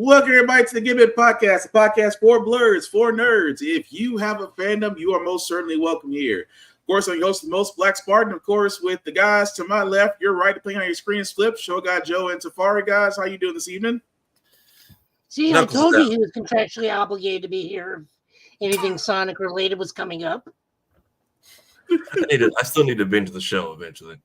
Welcome everybody to the Give It Podcast, a podcast for blurs, for nerds. If you have a fandom, you are most certainly welcome here. Of course, I'm your host, the most Black Spartan, of course, with the guys to my left, your right, depending on your screen is flipped. Show Guy Joe and Tafari, guys. How you doing this evening? See, I told you he was contractually obligated to be here if anything Sonic related was coming up. I still need to binge the show eventually.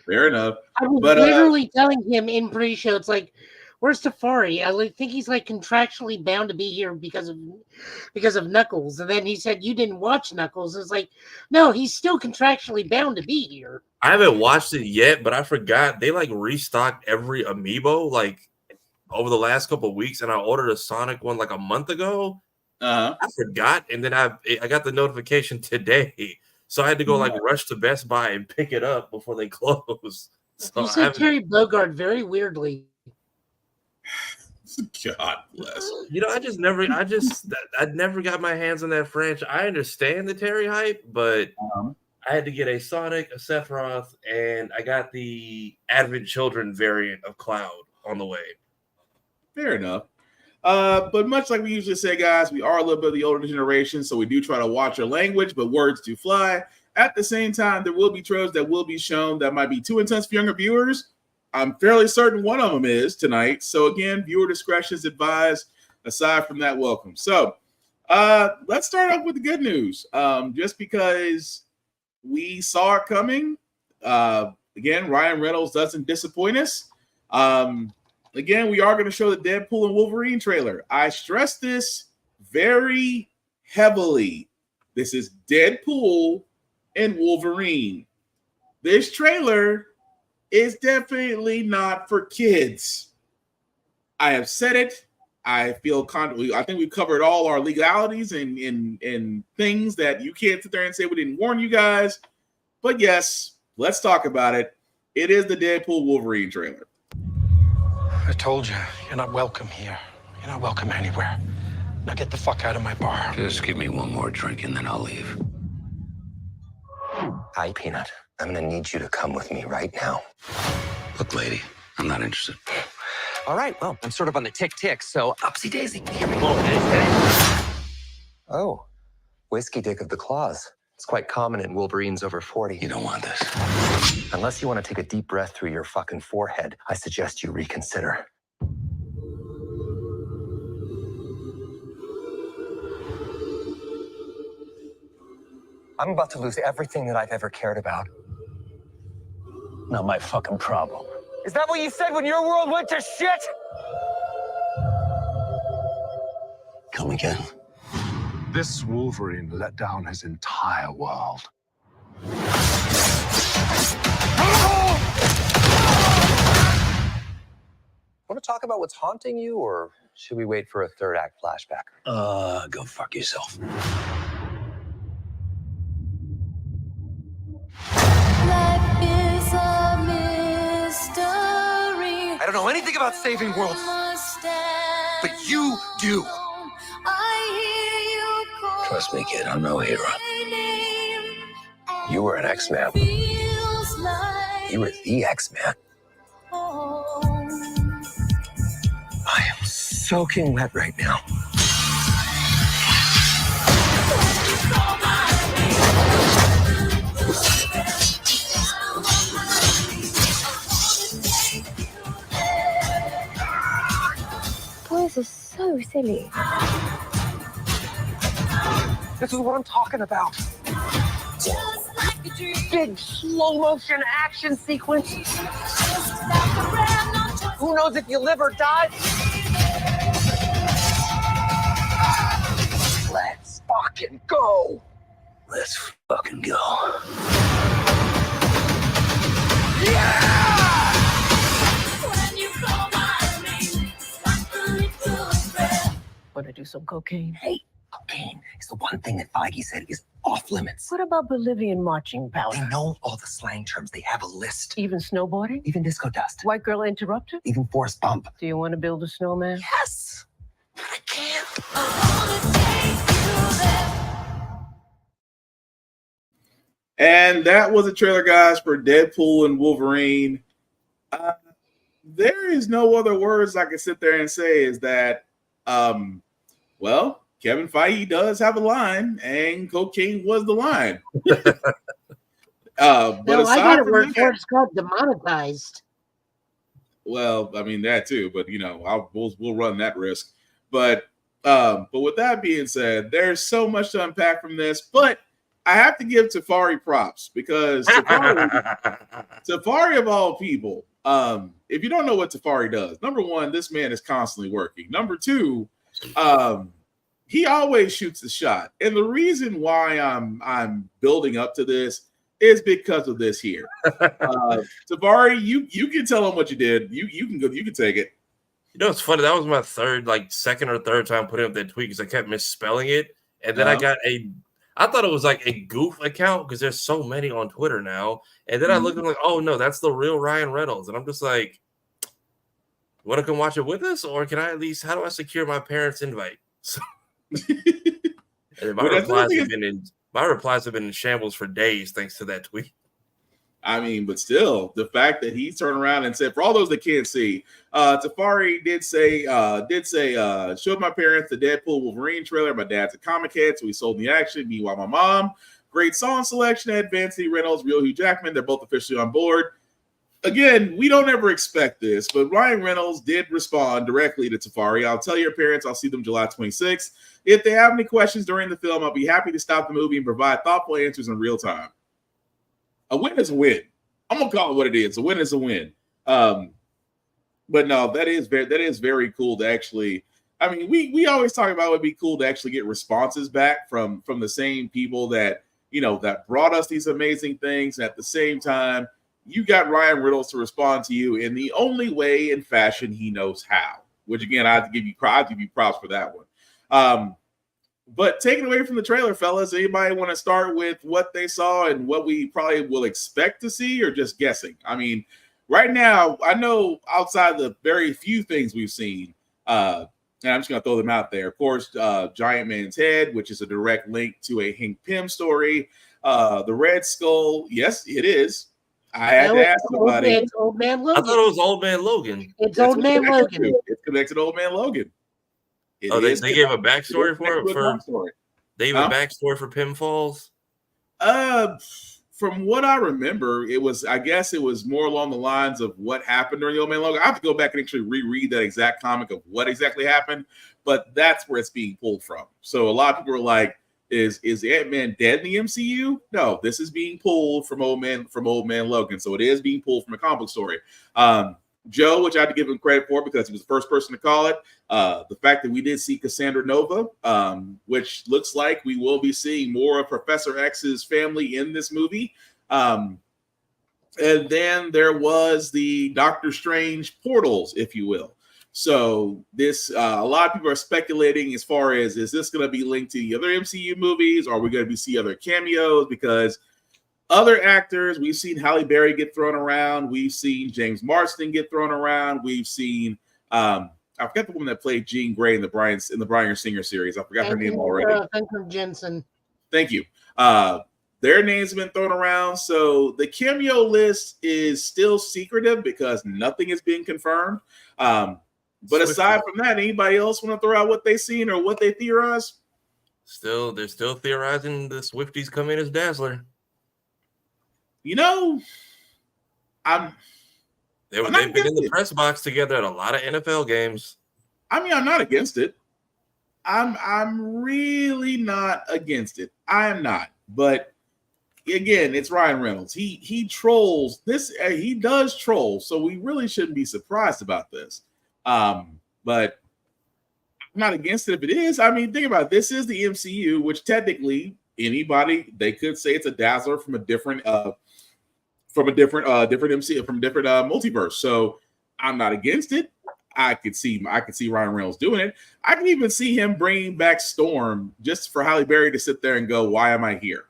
Fair enough. I was literally telling him in pre-show, it's like, where's Tafari? I think he's like contractually bound to be here because of Knuckles. And then he said, you didn't watch Knuckles. It's like, no, he's still contractually bound to be here. I haven't watched it yet, but I forgot they like restocked every amiibo like over the last couple of weeks, and I ordered a Sonic one like a month ago. I forgot, and then I got the notification today. So I had to go rush to Best Buy and pick it up before they close. So you said Terry Bogard very weirdly. God bless. You know, I never got my hands on that franchise. I understand the Terry hype, but I had to get a Sonic, a Sephiroth, and I got the Advent Children variant of Cloud on the way. Fair enough. But much like we usually say, guys, we are a little bit of the older generation, so we do try to watch our language, but words do fly. At the same time, there will be trailers that will be shown that might be too intense for younger viewers. I'm fairly certain one of them is tonight. So again, viewer discretion is advised. Aside from that, welcome. So let's start off with the good news. Just because we saw it coming. Again, Ryan Reynolds doesn't disappoint us. Again, we are going to show the Deadpool and Wolverine trailer. I stress this very heavily. This is Deadpool and Wolverine. This trailer is definitely not for kids. I have said it. I feel I think we've covered all our legalities and things that you can't sit there and say we didn't warn you guys. But yes, let's talk about it. It is the Deadpool Wolverine trailer. I told you, you're not welcome here. You're not welcome anywhere. Now get the fuck out of my bar. Just give me one more drink and then I'll leave. Hi, Peanut. I'm gonna need you to come with me right now. Look, lady, I'm not interested. All right, well, I'm sort of on the tick-tick, so upsy daisy. Here we go. Oh, whiskey dick of the claws. It's quite common in Wolverines over 40. You don't want this. Unless you want to take a deep breath through your fucking forehead, I suggest you reconsider. I'm about to lose everything that I've ever cared about. Not my fucking problem. Is that what you said when your world went to shit? Come again. This Wolverine let down his entire world. Want to talk about what's haunting you, or should we wait for a third act flashback? Go fuck yourself. Life is a mystery. I don't know anything about saving worlds, but you do. Trust me, kid, I'm no hero. You were an X-Man. You were the X-Man. I am soaking wet right now. Boys are so silly. This is what I'm talking about. Big slow motion action sequence. Who knows if you live or die? Let's fucking go. Let's fucking go. Want to do some cocaine? Hey, cocaine is the one thing that Feige said is off limits. What about Bolivian marching powder? They know all the slang terms. They have a list. Even snowboarding? Even disco dust. White girl interrupted? Even force bump. Do you want to build a snowman? Yes! But I can't. And that was a trailer, guys, for Deadpool and Wolverine. there is no other words I can sit there and say is that, well, Kevin Feige does have a line, and cocaine was the line. But no, I got aside it from word for it. that, It's called demonetized. well, I mean that too. But we'll run that risk. But with that being said, there's so much to unpack from this. But I have to give Tafari props because Tafari of all people. If you don't know what Tafari does, number one, this man is constantly working. Number two, he always shoots the shot. And the reason why I'm building up to this is because of this here. Tafari, you can tell him what you did. You can go. You can take it. You know, it's funny. That was my second or third time putting up that tweet because I kept misspelling it, and then I thought it was like a goof account because there's so many on Twitter now, and then I looked and I'm like, oh no, that's the real Ryan Reynolds, and I'm just like, you want to come watch it with us, or can I at least? How do I secure my parents' invite? So, and my replies have been in shambles for days thanks to that tweet. I mean, but still, the fact that he turned around and said, for all those that can't see, Tafari did say, showed my parents the Deadpool Wolverine trailer. My dad's a comic head, so he sold the action. Meanwhile, my mom, great song selection at Anthony Reynolds, real Hugh Jackman. They're both officially on board. Again, we don't ever expect this, but Ryan Reynolds did respond directly to Tafari. I'll tell your parents I'll see them July 26th. If they have any questions during the film, I'll be happy to stop the movie and provide thoughtful answers in real time. A win is a win. I'm gonna call it what it is. A win is a win. But no, that is very cool to actually. I mean, we always talk about it would be cool to actually get responses back from the same people that that brought us these amazing things. At the same time, you got Ryan Reynolds to respond to you in the only way and fashion he knows how. Which again, I have to give you props for that one. But taking away from the trailer, fellas, anybody want to start with what they saw and what we probably will expect to see, or just guessing? I mean, right now, I know outside the very few things we've seen, and I'm just going to throw them out there. Of course, Giant Man's Head, which is a direct link to a Hank Pym story. The Red Skull, yes, it is. I had to ask somebody. It's Old Man Logan. I thought it was Old Man Logan. It's Old Man Logan. It's connected to Old Man Logan. They gave a backstory for it. They gave a backstory for Pym Falls. From what I remember, I guess it was more along the lines of what happened during the Old Man Logan. I have to go back and actually reread that exact comic of what exactly happened, but that's where it's being pulled from. So a lot of people are like, "Is Ant-Man dead in the MCU?" No, this is being pulled from Old Man Logan. So it is being pulled from a comic book story. Joe, which I had to give him credit for because he was the first person to call it. The fact that we did see Cassandra Nova, which looks like we will be seeing more of Professor X's family in this movie. And then there was the Doctor Strange portals, if you will. So this, a lot of people are speculating as far as, is this going to be linked to the other MCU movies? Or are we going to see other cameos? Because other actors, we've seen Halle Berry get thrown around. We've seen James Marsden get thrown around. We've seen, I forgot the woman that played Jean Grey in the Bryan Singer series. I forgot her name already. Jensen. Thank you. Their names have been thrown around. So the cameo list is still secretive because nothing is being confirmed. But aside from that, anybody else want to throw out what they've seen or what they theorize? They're still theorizing the Swifties come in as Dazzler. They've been in the press box together at a lot of NFL games. I mean, I'm not against it. I'm really not against it. I am not. But again, it's Ryan Reynolds. He trolls this. He does troll, so we really shouldn't be surprised about this. But I'm not against it if it is. I mean, think about it. This is the MCU, which technically anybody, they could say it's a Dazzler from a different multiverse. So I'm not against it. I could see Ryan Reynolds doing it. I can even see him bringing back Storm just for Halle Berry to sit there and go, "Why am I here?"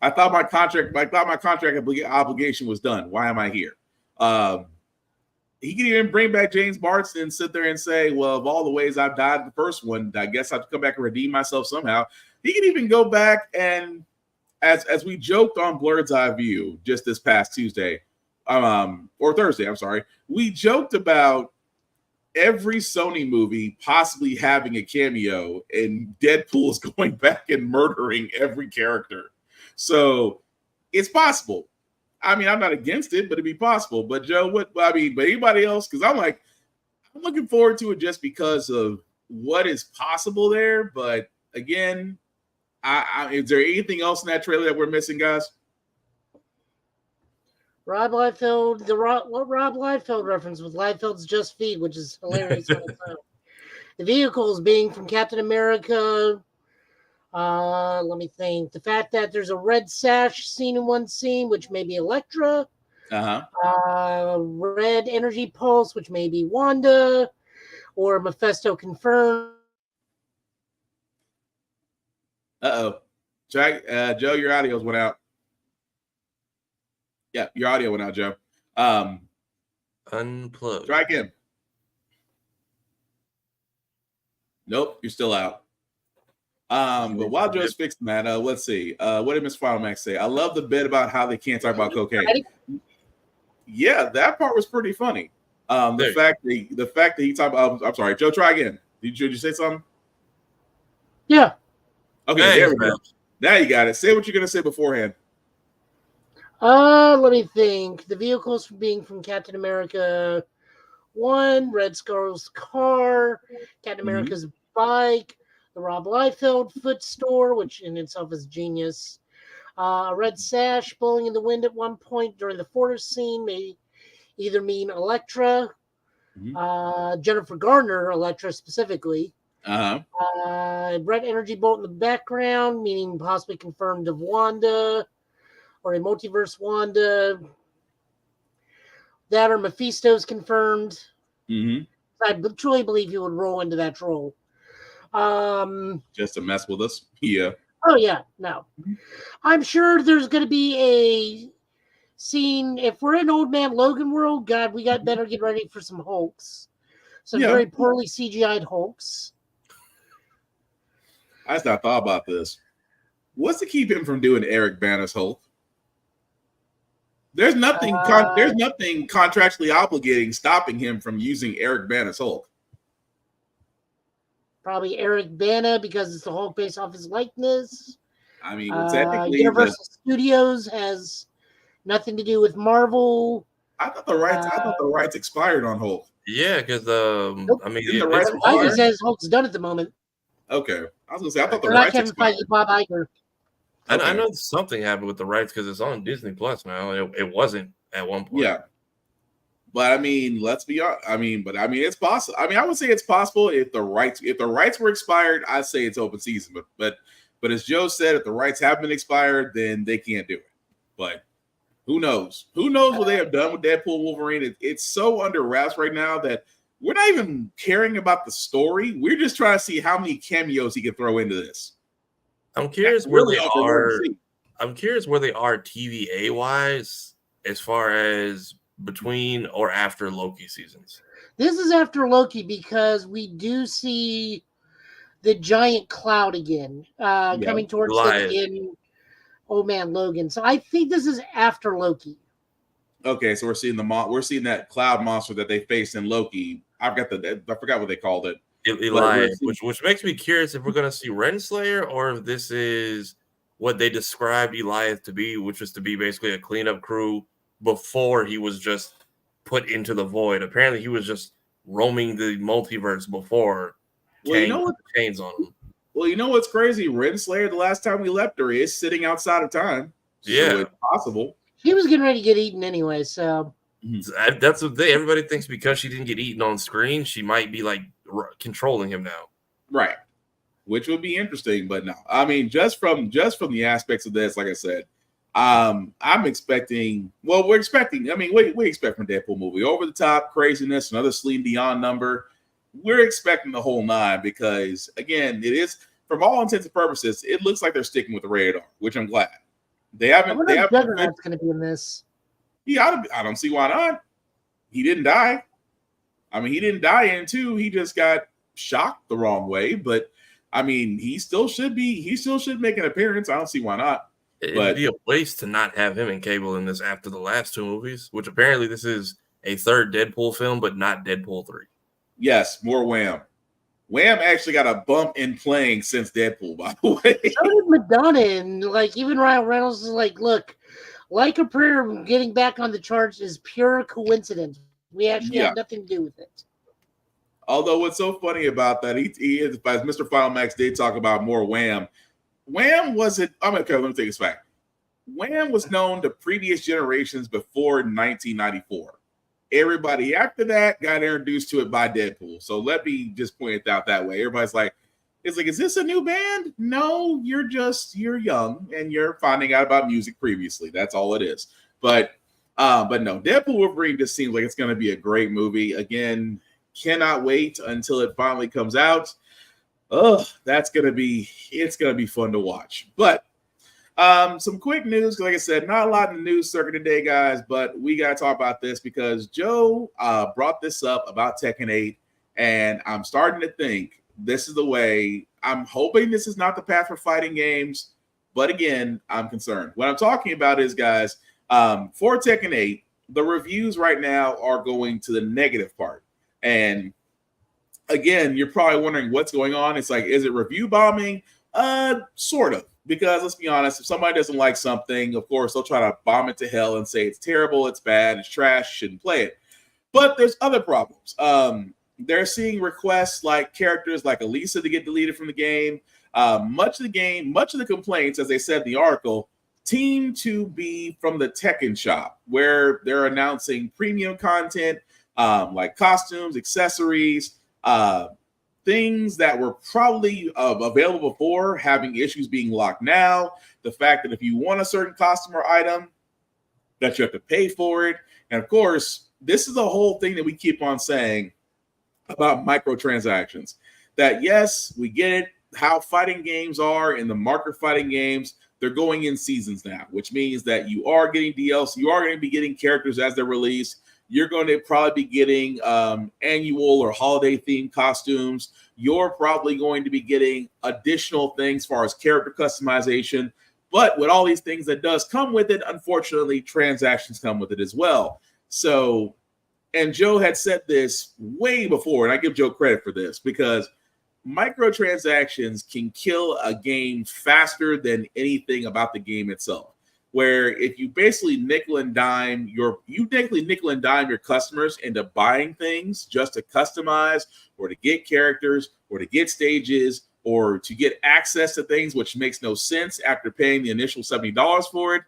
I thought my contract obligation was done. Why am I here? He can even bring back James Marsden and sit there and say, "Well, of all the ways I've died in the first one, I guess I have to come back and redeem myself somehow." He can even go back and, as we joked on Blurred's Eye View just this past Tuesday, or Thursday, I'm sorry, we joked about every Sony movie possibly having a cameo, and Deadpool is going back and murdering every character. So it's possible. I mean, I'm not against it, but it'd be possible. But Joe, but anybody else? Because I'm looking forward to it just because of what is possible there. But again, is there anything else in that trailer that we're missing, guys? Rob Liefeld, what Rob Liefeld reference with Liefeld's Just Feed, which is hilarious on its own. The vehicles being from Captain America. Let me think. The fact that there's a red sash scene in one scene, which may be Elektra. Red energy pulse, which may be Wanda, or Mephisto confirmed. Joe, your audio went out. Yeah, your audio went out, Joe. Unplugged. Try again. Nope, you're still out. But while Joe's fixing that, let's see. What did Miss Final Max say? I love the bit about how they can't talk about cocaine. Yeah, that part was pretty funny. The fact that he talked about. I'm sorry, Joe. Try again. Did you say something? Yeah. Okay, there we go. Now you got it. Say what you're gonna say beforehand. Let me think. The vehicles being from Captain America 1, Red Skull's car, Captain America's bike, the Rob Liefeld foot store, which in itself is genius. A red sash blowing in the wind at one point during the forest scene may either mean Elektra, Jennifer Garner, Elektra specifically. Red energy bolt in the background, meaning possibly confirmed of Wanda, or a multiverse Wanda. That or Mephisto's confirmed. I truly believe he would roll into that role. Just to mess with us. Yeah. Oh, yeah. No. I'm sure there's going to be a scene. If we're in Old Man Logan world, God, we got better get ready for some Hulks. Some very poorly CGI'd Hulks. I just not thought about this. What's to keep him from doing Eric Bana's Hulk? There's nothing contractually obligating stopping him from using Eric Bana's Hulk. Probably Eric Bana because it's the Hulk based off his likeness. I mean, technically, Universal Studios has nothing to do with Marvel. I thought the rights expired on Hulk. Yeah, because nope. I mean, the rights Ivy says Hulk's done at the moment. Okay, I was gonna say I thought the rights expired. Bob Iger. Okay. I know something happened with the rights because it's on Disney Plus now. It wasn't at one point. Yeah, but I mean, let's be honest. It's possible. I mean, I would say it's possible if the rights were expired. I'd say it's open season. But as Joe said, if the rights have been expired, then they can't do it. But who knows? Who knows what they have done with Deadpool Wolverine? It's so under wraps right now that we're not even caring about the story. We're just trying to see how many cameos he can throw into this. I'm curious where they are. I'm curious where they are TVA wise, as far as between or after Loki seasons. This is after Loki because we do see the giant cloud again coming towards them in Old Man Logan. So I think this is after Loki. Okay, so we're seeing that cloud monster that they faced in Loki. I forgot what they called it. Elias, which makes me curious if we're going to see Renslayer or if this is what they described Elias to be, which was to be basically a cleanup crew before he was just put into the void. Apparently, he was just roaming the multiverse before Kang put the chains on him. Well, you know what's crazy? Renslayer, the last time we left her, is sitting outside of time. Yeah. So it's possible. He was getting ready to get eaten anyway, so... That's what everybody thinks because she didn't get eaten on screen, she might be like controlling him now, right? Which would be interesting, but no. I mean, just from the aspects of this, like I said, I'm expecting. Well, we're expecting. I mean, we expect from Deadpool movie over the top craziness, another Celine Dion number. We're expecting the whole nine because, again, it is from all intents and purposes. It looks like they're sticking with the rated R, which I'm glad. They haven't. Juggernaut's going to be in this. Yeah, I don't see why not. He didn't die. I mean, he didn't die in 2. He just got shocked the wrong way. But I mean, he still should make an appearance. I don't see why not. It'd be a waste to not have him and Cable in this after the last two movies, which apparently this is a third Deadpool film, but not Deadpool 3. Yes, more Wham. Wham actually got a bump in playing since Deadpool, by the way. So did Madonna, and like even Ryan Reynolds is like, look, Like a Prayer getting back on the charts is pure coincidence. We actually have nothing to do with it. Although what's so funny about that, he is, as Mr. Final Max did talk about more Wham. Wham wasn't, okay, let me take this back. Wham was known to previous generations before 1994. Everybody after that got introduced to it by Deadpool. So let me just point it out that way. Everybody's like, it's like, is this a new band? No, you're young and you're finding out about music previously. That's all it is. But no, Deadpool Wolverine just seems like it's going to be a great movie. Again, cannot wait until it finally comes out. Oh, it's going to be fun to watch. But some quick news, like I said, not a lot in the news circuit today, guys, but we got to talk about this because Joe brought this up about Tekken 8, and I'm starting to think this is the way. I'm hoping this is not the path for fighting games, but again, I'm concerned. What I'm talking about is, guys, for Tekken 8, the reviews right now are going to the negative part. And again, you're probably wondering what's going on. It's like, is it review bombing? Sort of. Because let's be honest, if somebody doesn't like something, of course, they'll try to bomb it to hell and say it's terrible, it's bad, it's trash, shouldn't play it. But there's other problems. They're seeing requests like characters like Elisa to get deleted from the game. Much of the complaints, as they said in the article, seem to be from the Tekken shop, where they're announcing premium content like costumes, accessories, things that were probably available before, having issues being locked now. The fact that if you want a certain costume or item, that you have to pay for it. And of course, this is the whole thing that we keep on saying about microtransactions. That yes, we get it, how fighting games are in the market fighting games. They're going in seasons now, which means that you are getting DLC, you are going to be getting characters as they're released. You're going to probably be getting annual or holiday themed costumes. You're probably going to be getting additional things as far as character customization. But with all these things that does come with it, unfortunately, transactions come with it as well. So, and Joe had said this way before, and I give Joe credit for this, because microtransactions can kill a game faster than anything about the game itself. Where if you basically nickel and dime your customers into buying things just to customize or to get characters or to get stages or to get access to things, which makes no sense after paying the initial $70 for it,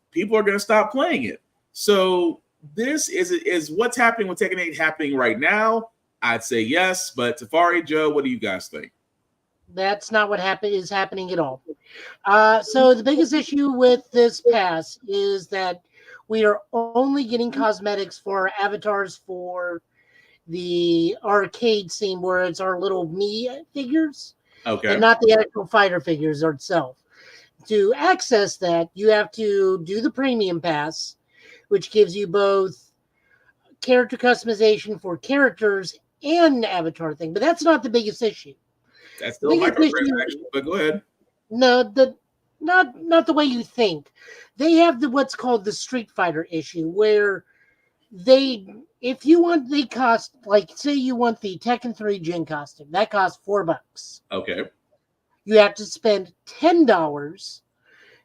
people are going to stop playing it. So this is what's happening with Tekken 8 happening right now. I'd say yes, but Tafari, Joe, what do you guys think? That's not what is happening at all. So the biggest issue with this pass is that we are only getting cosmetics for avatars for the arcade scene, where it's our little me figures, and not the actual fighter figures itself. To access that, you have to do the premium pass, which gives you both character customization for characters and avatar thing. But that's not the biggest issue. That's still a microtransaction, but go ahead. No, not the way you think. They have what's called the Street Fighter issue, where they cost, like, say you want the Tekken 3 Jin costume, that costs $4. Okay. You have to spend $10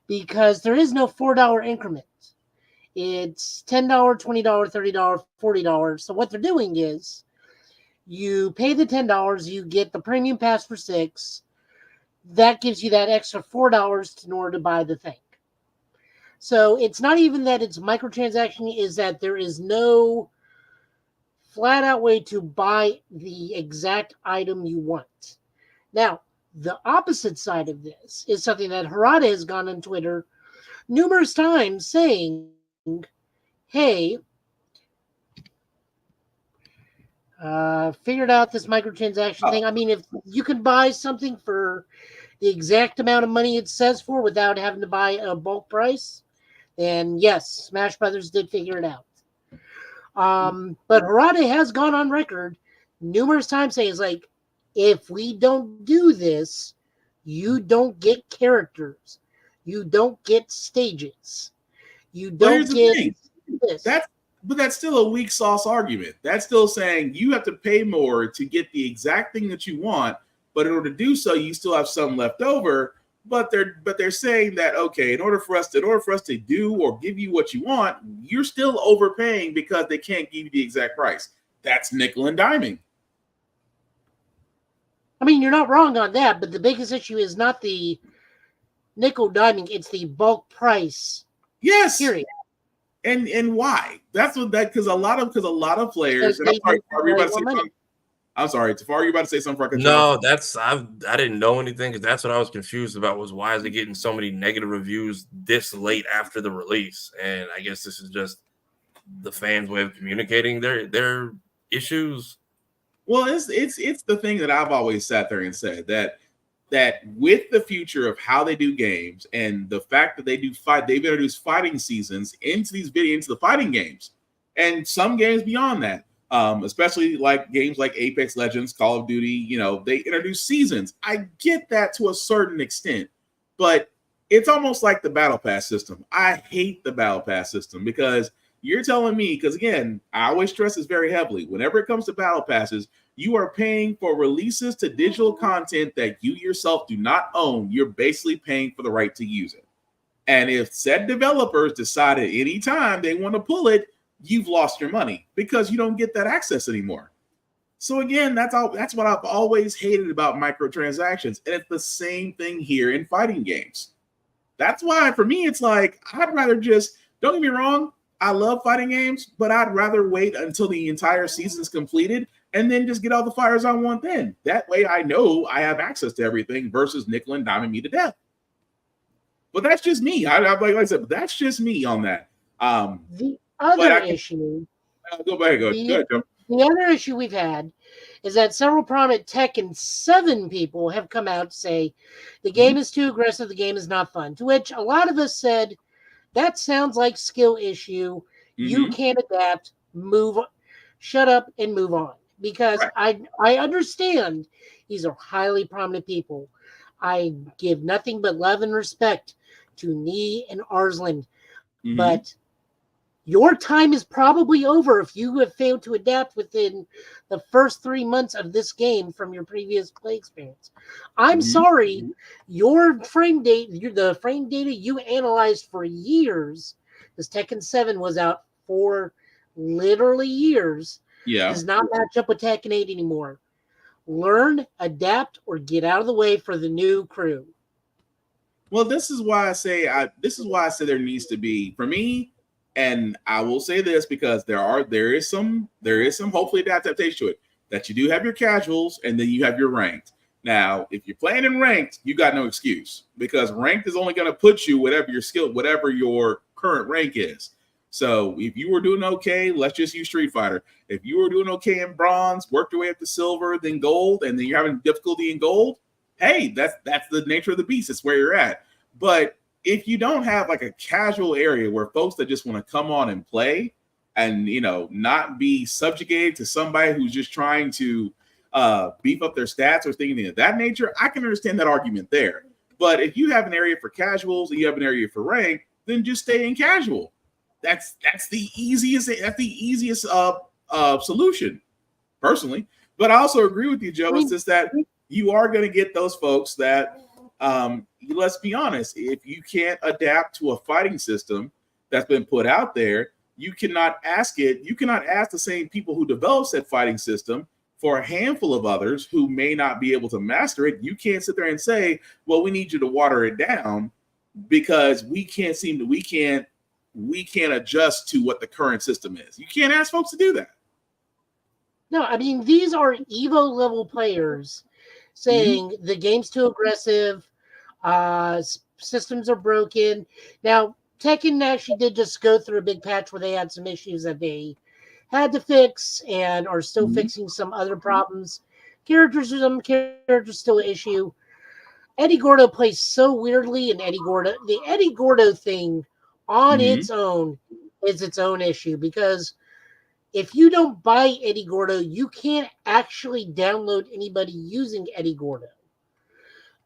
because there is no $4 increment. It's $10, $20, $30, $40. So what they're doing is, you pay the $10, you get the premium pass for $6. That gives you that extra $4 in order to buy the thing. So it's not even that it's microtransaction, is that there is no flat out way to buy the exact item you want. Now, the opposite side of this is something that Harada has gone on Twitter numerous times saying, hey, figured out this microtransaction thing. I mean, if you can buy something for the exact amount of money it says for without having to buy a bulk price, then yes, Smash Brothers did figure it out. But Harada has gone on record numerous times saying, it's like, if we don't do this, you don't get characters. You don't get stages. You But don't here's the get thing. this. That's still a weak sauce argument. That's still saying you have to pay more to get the exact thing that you want, but in order to do so, you still have some left over. But they're saying that, okay, in order for us to do or give you what you want, you're still overpaying because they can't give you the exact price. That's nickel and diming. I mean, you're not wrong on that, but the biggest issue is not the nickel diming; it's the bulk price. Yes. Period. And why? That's what that because a lot of players. And I'm sorry, Tafari, you about to say something? No, I didn't know anything because that's what I was confused about. Was why is it getting so many negative reviews this late after the release? And I guess this is just the fans' way of communicating their issues. Well, it's the thing that I've always sat there and said that with the future of how they do games and the fact that they've introduced fighting seasons into the fighting games and some games beyond that, especially like games like Apex Legends, Call of Duty, they introduce seasons. I get that to a certain extent, but it's almost like the Battle Pass system. I hate the Battle Pass system because you're telling me, because again, I always stress this very heavily. Whenever it comes to Battle Passes, you are paying for releases to digital content that you yourself do not own. You're basically paying for the right to use it. And if said developers decide at any time they want to pull it, you've lost your money because you don't get that access anymore. So again, that's what I've always hated about microtransactions. And it's the same thing here in fighting games. That's why for me, it's like, I'd rather just, don't get me wrong, I love fighting games, but I'd rather wait until the entire season's completed and then just get all the fires I want then. That way I know I have access to everything versus nickel and diming me to death. But that's just me. Like I said, that's just me on that. The other issue. Go ahead, Joe. The other issue we've had is that several prominent Tekken 7 people have come out to say the game is too aggressive, the game is not fun. To which a lot of us said, that sounds like skill issue. You can't adapt, shut up and move on. Because I understand these are highly prominent people. I give nothing but love and respect to Nee and Arslan. But your time is probably over if you have failed to adapt within the first 3 months of this game from your previous play experience. I'm sorry, your frame data, the frame data you analyzed for years, because Tekken 7 was out for literally years, does not match up with Tekken 8 anymore. Learn, adapt, or get out of the way for the new crew. Well, this is why I say there needs to be, for me, and I will say this because there is some hopefully adaptation to it, that you do have your casuals and then you have your ranked. Now, if you're playing in ranked, you got no excuse because ranked is only going to put you whatever your current rank is. So if you were doing okay, let's just use Street Fighter. If you were doing okay in bronze, worked your way up to silver, then gold, and then you're having difficulty in gold, hey, that's the nature of the beast. It's where you're at. But if you don't have like a casual area where folks that just want to come on and play and, not be subjugated to somebody who's just trying to beef up their stats or things of that nature, I can understand that argument there. But if you have an area for casuals and you have an area for rank, then just stay in casual. That's the easiest solution, personally. But I also agree with you, Joe. It's just that you are going to get those folks that, let's be honest, if you can't adapt to a fighting system that's been put out there, you cannot ask the same people who develop that fighting system for a handful of others who may not be able to master it. You can't sit there and say, well, we need you to water it down because we can't adjust to what the current system is. You can't ask folks to do that. No, I mean, these are Evo level players saying the game's too aggressive, systems are broken. Now, Tekken actually did just go through a big patch where they had some issues that they had to fix and are still fixing some other problems. Characters still an issue. Eddie Gordo plays so weirdly, and the Eddie Gordo thing on its own is its own issue because if you don't buy Eddie Gordo, you can't actually download anybody using Eddie Gordo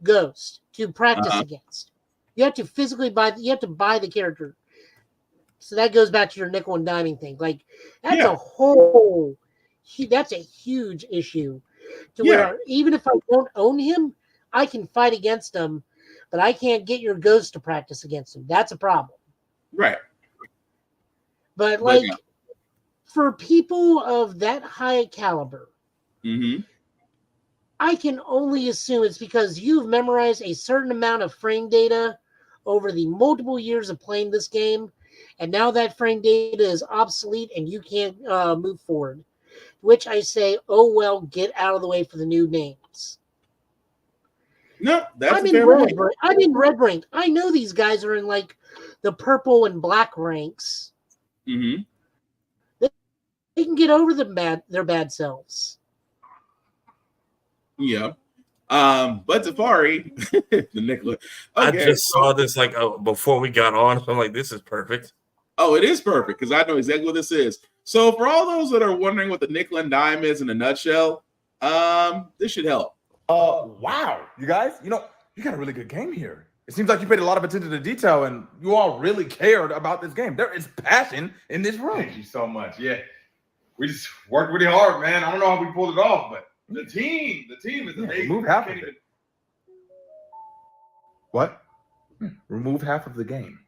Ghost to practice against. You have to physically buy. You have to buy the character. So that goes back to your nickel and diming thing. Like that's a whole. That's a huge issue. To where even if I don't own him, I can fight against him, but I can't get your ghost to practice against him. That's a problem. Right. But like for people of that high caliber, I can only assume it's because you've memorized a certain amount of frame data over the multiple years of playing this game, and now that frame data is obsolete and you can't move forward. Which I say, oh well, get out of the way for the new names. No, that's I'm in Red Rank. I'm in Red Rank. I know these guys are in like the purple and black ranks. They can get over their bad selves. Yeah. But Safari, the Nicola. I just saw this like before we got on. So I'm like, this is perfect. Oh, it is perfect because I know exactly what this is. So for all those that are wondering what the nickel and dime is in a nutshell, this should help. Wow, you guys, you got a really good game here. It seems like you paid a lot of attention to detail and you all really cared about this game. There is passion in this room. Thank you so much. Yeah, we just worked really hard, man. I don't know how we pulled it off, but the team is amazing. Remove half of it. What? Remove half of the game.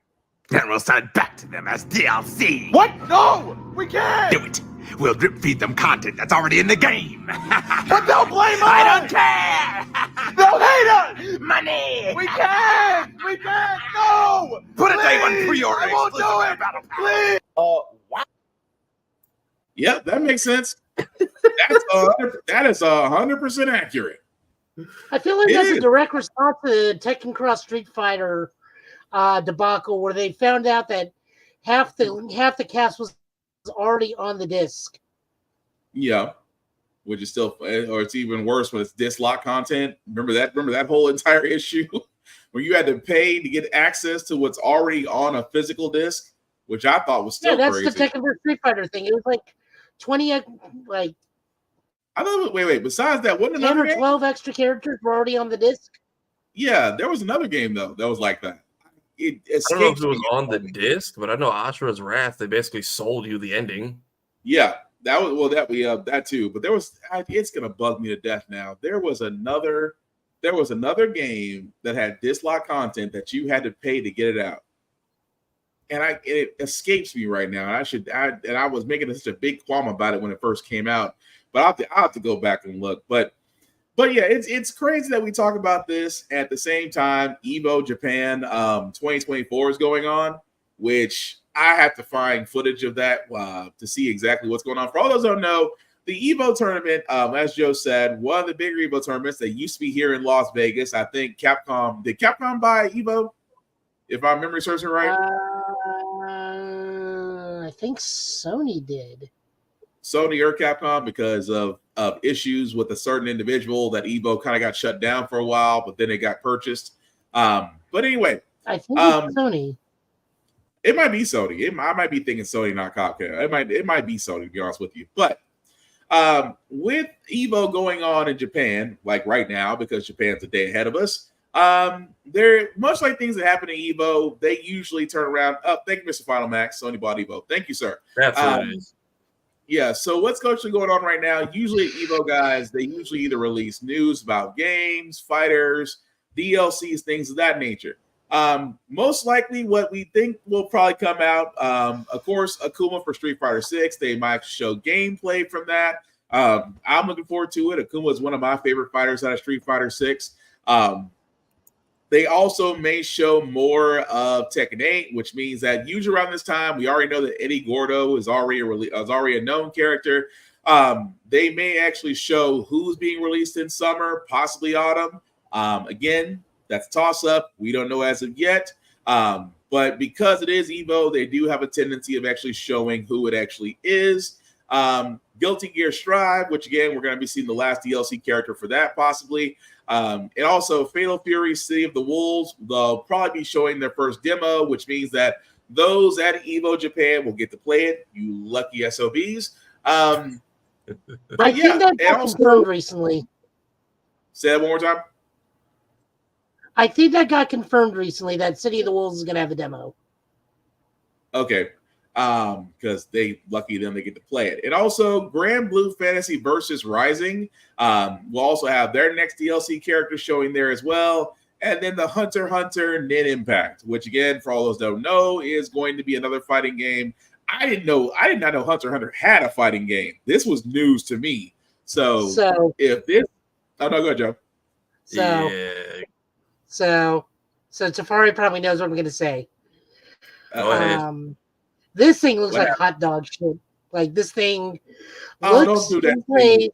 Then we'll sell it back to them as DLC. What? No! We can't! Do it. We'll drip feed them content that's already in the game. But they'll blame us! I don't care! They'll hate us! Money! We can't! We can't! No! Put a day one pre-order. I won't do it! Please! Wow. Yep, that makes sense. That is 100% accurate. I feel like that's a direct response to the Tekken Cross Street Fighter debacle, where they found out that half the cast was already on the disc. Yeah, which is still, or it's even worse when it's disc lock content. Remember that whole entire issue where you had to pay to get access to what's already on a physical disc, which I thought was still that's crazy. the Tekken vs. Street Fighter thing. It was like 20, like I thought. Wait. Besides that, wasn't 10 another or 12 extra characters were already on the disc. Yeah, there was another game though that was like that. I don't know if it was on the disc, but I know Ashura's Wrath. They basically sold you the ending. Yeah, that too. But it's gonna bug me to death now. There was another game that had disc lock content that you had to pay to get it out, and it escapes me right now. And I was making such a big qualm about it when it first came out, but I'll have to go back and look. But yeah, it's crazy that we talk about this at the same time Evo Japan 2024 is going on, which I have to find footage of that to see exactly what's going on. For all those who don't know, the Evo tournament, as Joe said, one of the bigger Evo tournaments that used to be here in Las Vegas. I think did Capcom buy Evo? If my memory serves me right. I think Sony did. Sony or Capcom, because of issues with a certain individual that Evo kind of got shut down for a while, but then it got purchased. But anyway, I think it's Sony. It might be Sony. I might be thinking Sony, not Capcom. It might be Sony, to be honest with you. But with Evo going on in Japan, like right now, because Japan's a day ahead of us, they're much like things that happen in Evo. They usually turn around. Thank you, Mr. Final Max. Sony bought Evo. Thank you, sir. That's what it is. Yeah, so what's actually going on right now? Usually, Evo guys, they usually either release news about games, fighters, DLCs, things of that nature. Most likely, what we think will probably come out, of course, Akuma for Street Fighter 6. They might show gameplay from that. I'm looking forward to it. Akuma is one of my favorite fighters out of Street Fighter 6. They also may show more of Tekken 8, which means that usually around this time, we already know that Eddie Gordo is already a known character. They may actually show who's being released in summer, possibly autumn. Again, that's a toss-up. We don't know as of yet. But because it is Evo, they do have a tendency of actually showing who it actually is. Guilty Gear Strive, which again, we're going to be seeing the last DLC character for that possibly. And also Fatal Fury, City of the Wolves, they'll probably be showing their first demo, which means that those at Evo Japan will get to play it, you lucky SOBs. But I think that got confirmed recently. Say that one more time. I think that got confirmed recently that City of the Wolves is going to have a demo. Okay. Because lucky them, they get to play it. And also, Grand Blue Fantasy versus Rising will also have their next DLC character showing there as well. And then the Hunter x Hunter Nin Impact, which again, for all those that don't know, is going to be another fighting game. I did not know Hunter x Hunter had a fighting game. This was news to me. So if this, oh no, go ahead, Joe. So Tafari probably knows what I'm going to say. Go ahead. This thing looks like hot dog shit. Like this thing looks don't do that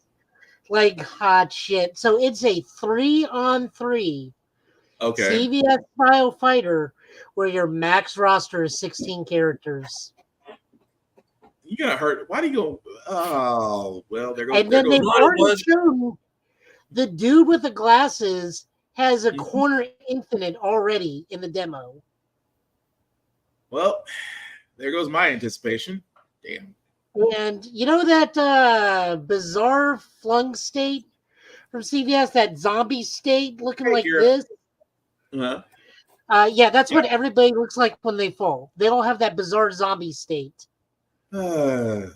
like hot shit. So it's a 3-on-3 CVS style fighter where your max roster is 16 characters. You gotta hurt. Why do you go? Oh, well, there goes. And then they've already shown the dude with the glasses has a corner infinite already in the demo. Well, there goes my anticipation. Damn. And you know that bizarre flung state from CVS, that zombie state looking like this? Yeah, that's what everybody looks like when they fall. They all have that bizarre zombie state. I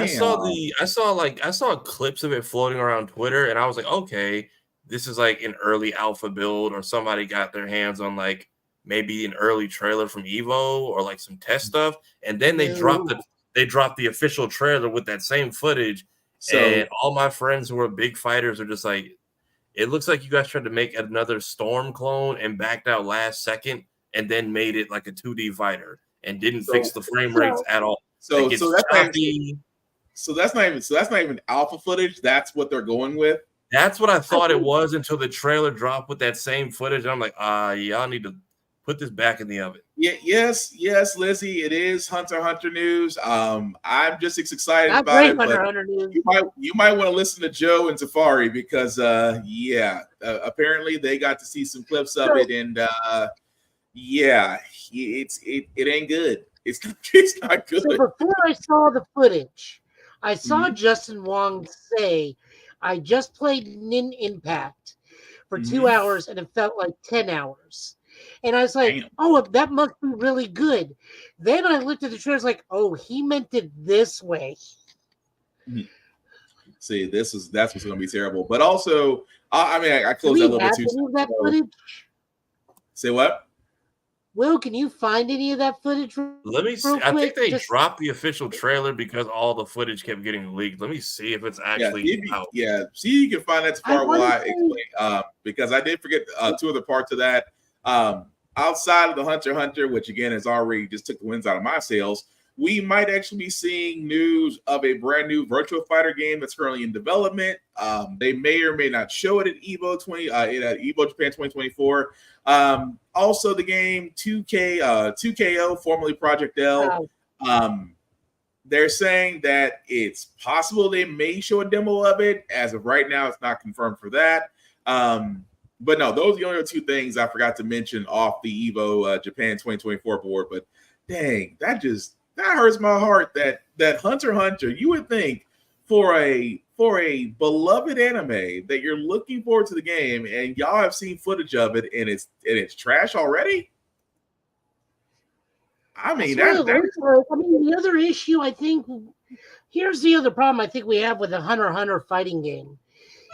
saw clips of it floating around Twitter, and I was like, okay, this is like an early alpha build, or somebody got their hands on like maybe an early trailer from Evo or like some test stuff, and then they dropped the official trailer with that same footage. And all my friends who are big fighters are just like, it looks like you guys tried to make another Storm clone and backed out last second, and then made it like a 2D fighter and didn't fix the frame rates at all. So that's not even alpha footage. That's what they're going with. That's what I thought it was until the trailer dropped with that same footage. I'm like, y'all need to put this back in the oven. Yeah, yes, Lizzie. It is Hunter x Hunter news. I'm just excited about it. Hunter news. You might want to listen to Joe and Tafari because apparently they got to see some clips of it, and it ain't good. It's not good. So before I saw the footage, I saw Justin Wong say, I just played Nin Impact for 2 hours and it felt like 10 hours. And I was like, oh, that must be really good. Then I looked at the trailer, like, oh, he meant it this way. See, that's what's going to be terrible. But also, I closed that a little bit too. That footage? Say what? Will, can you find any of that footage? Let me see. I think they dropped the official trailer because all the footage kept getting leaked. Let me see if it's actually out. Yeah, see, you can find that far while I explain. Because I did forget two other parts of that. Outside of the Hunter x Hunter, which again has already just took the winds out of my sails, we might actually be seeing news of a brand new Virtua Fighter game that's currently in development. They may or may not show it at Evo Japan 2024. Also, the game 2KO, formerly Project L. They're saying that it's possible they may show a demo of it. As of right now, it's not confirmed for that. But no, those are the only two things I forgot to mention off the Evo Japan 2024 board. But dang, that hurts my heart that Hunter x Hunter, you would think for a beloved anime that you're looking forward to the game, and y'all have seen footage of it, and it's trash already. I mean, the other issue, I think, here's the other problem I think we have with the Hunter x Hunter fighting game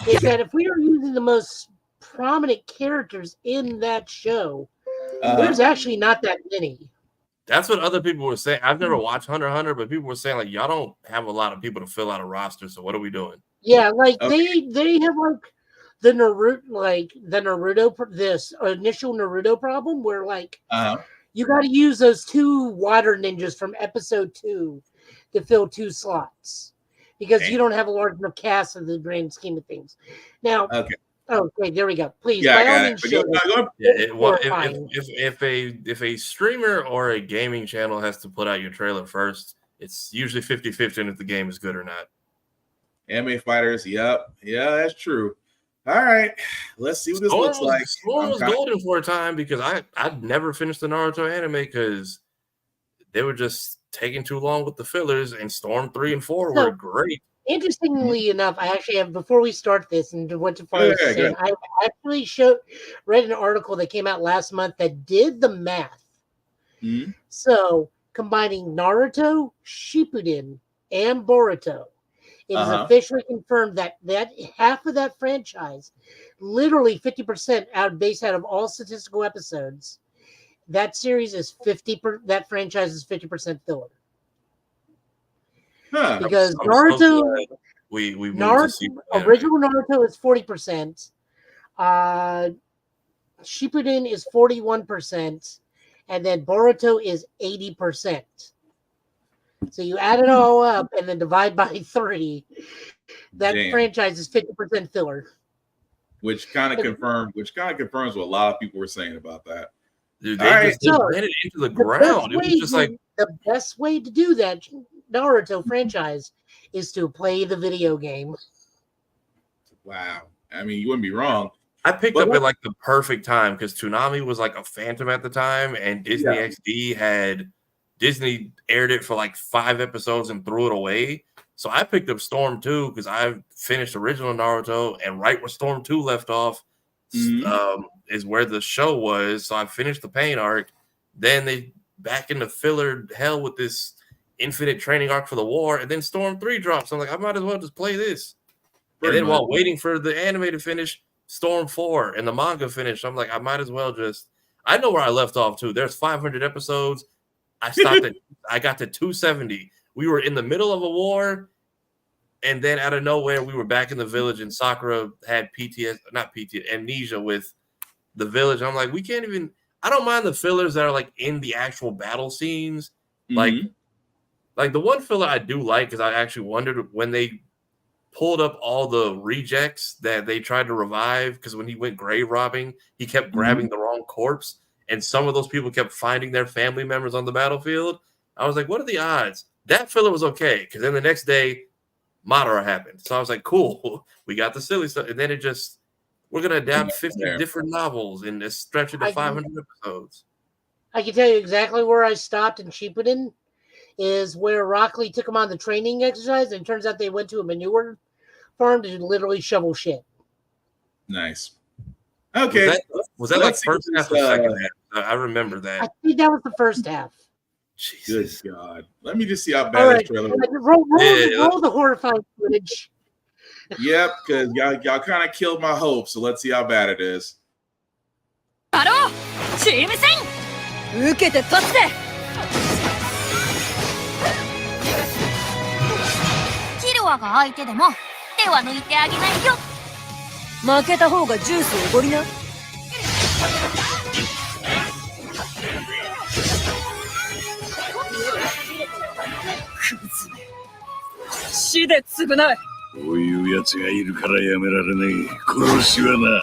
is that if we are using the most prominent characters in that show, there's actually not that many. That's what other people were saying. I've never watched Hunter x Hunter, but people were saying like, y'all don't have a lot of people to fill out a roster. So what are we doing? Yeah, like they have like the Naruto, this initial Naruto problem where like you got to use those 2 water ninjas from episode 2 to fill 2 slots because you don't have a large enough cast in the grand scheme of things. Now, okay, there we go. Please, if a streamer or a gaming channel has to put out your trailer first, it's usually 50-50 if the game is good or not. Anime fighters, yeah, that's true. All right, let's see what this looks like. Storm was golden for a time because I'd never finished the Naruto anime because they were just taking too long with the fillers, and Storm 3 and 4 were great. Interestingly enough, I actually have, before we start this and what Tafari was Yeah, saying, good. I actually read an article that came out last month that did the math. Mhm. So, combining Naruto, Shippuden, and Boruto, it is officially confirmed that half of that franchise, literally 50% based out of all statistical episodes, that series is that franchise is 50% filler. Huh. Because I'm Naruto, so glad we moved to see original Naruto is 40%. Shippuden is 41%, and then Boruto is 80%. So you add it all up and then divide by 3. That franchise is 50% filler. Which kind of confirms what a lot of people were saying about that. Dude, they ran it into the ground. It was just like the best way to do that Naruto franchise is to play the video game. Wow. I mean, you wouldn't be wrong. I picked up at like the perfect time because Toonami was like a phantom at the time, and Disney XD Disney aired it for like 5 episodes and threw it away. So I picked up Storm 2 because I finished original Naruto, and right where Storm 2 left off is where the show was. So I finished the Pain arc. Then they back into filler hell with this infinite training arc for the war, and then Storm 3 drops. I'm like, I might as well just play this. And then while waiting for the anime to finish, Storm 4 and the manga finished. I'm like, I might as well I know where I left off too. There's 500 episodes. I stopped I got to 270. We were in the middle of a war, and then out of nowhere, we were back in the village, and Sakura had amnesia with the village. I'm like, we can't even. I don't mind the fillers that are like in the actual battle scenes, like the one filler I do like is I actually wondered when they pulled up all the rejects that they tried to revive, because when he went grave robbing, he kept grabbing the wrong corpse, and some of those people kept finding their family members on the battlefield. I was like, what are the odds? That filler was okay, because then the next day, Madara happened. So I was like, cool, we got the silly stuff. And then we're going to adapt 50 different novels in this stretch into 500 episodes. I can tell you exactly where I stopped in Shippuden is where Rock Lee took him on the training exercise, and it turns out they went to a manure farm to literally shovel shit. Nice. Okay. Was that like first half or second half? I remember that. I think that was the first half. Jesus. Good God. Let me just see how bad this trailer is. Roll the horrifying footage. Yep, because y'all kind of killed my hope, so let's see how bad it is.こういうやつがいるからやめられねえ。殺しはな。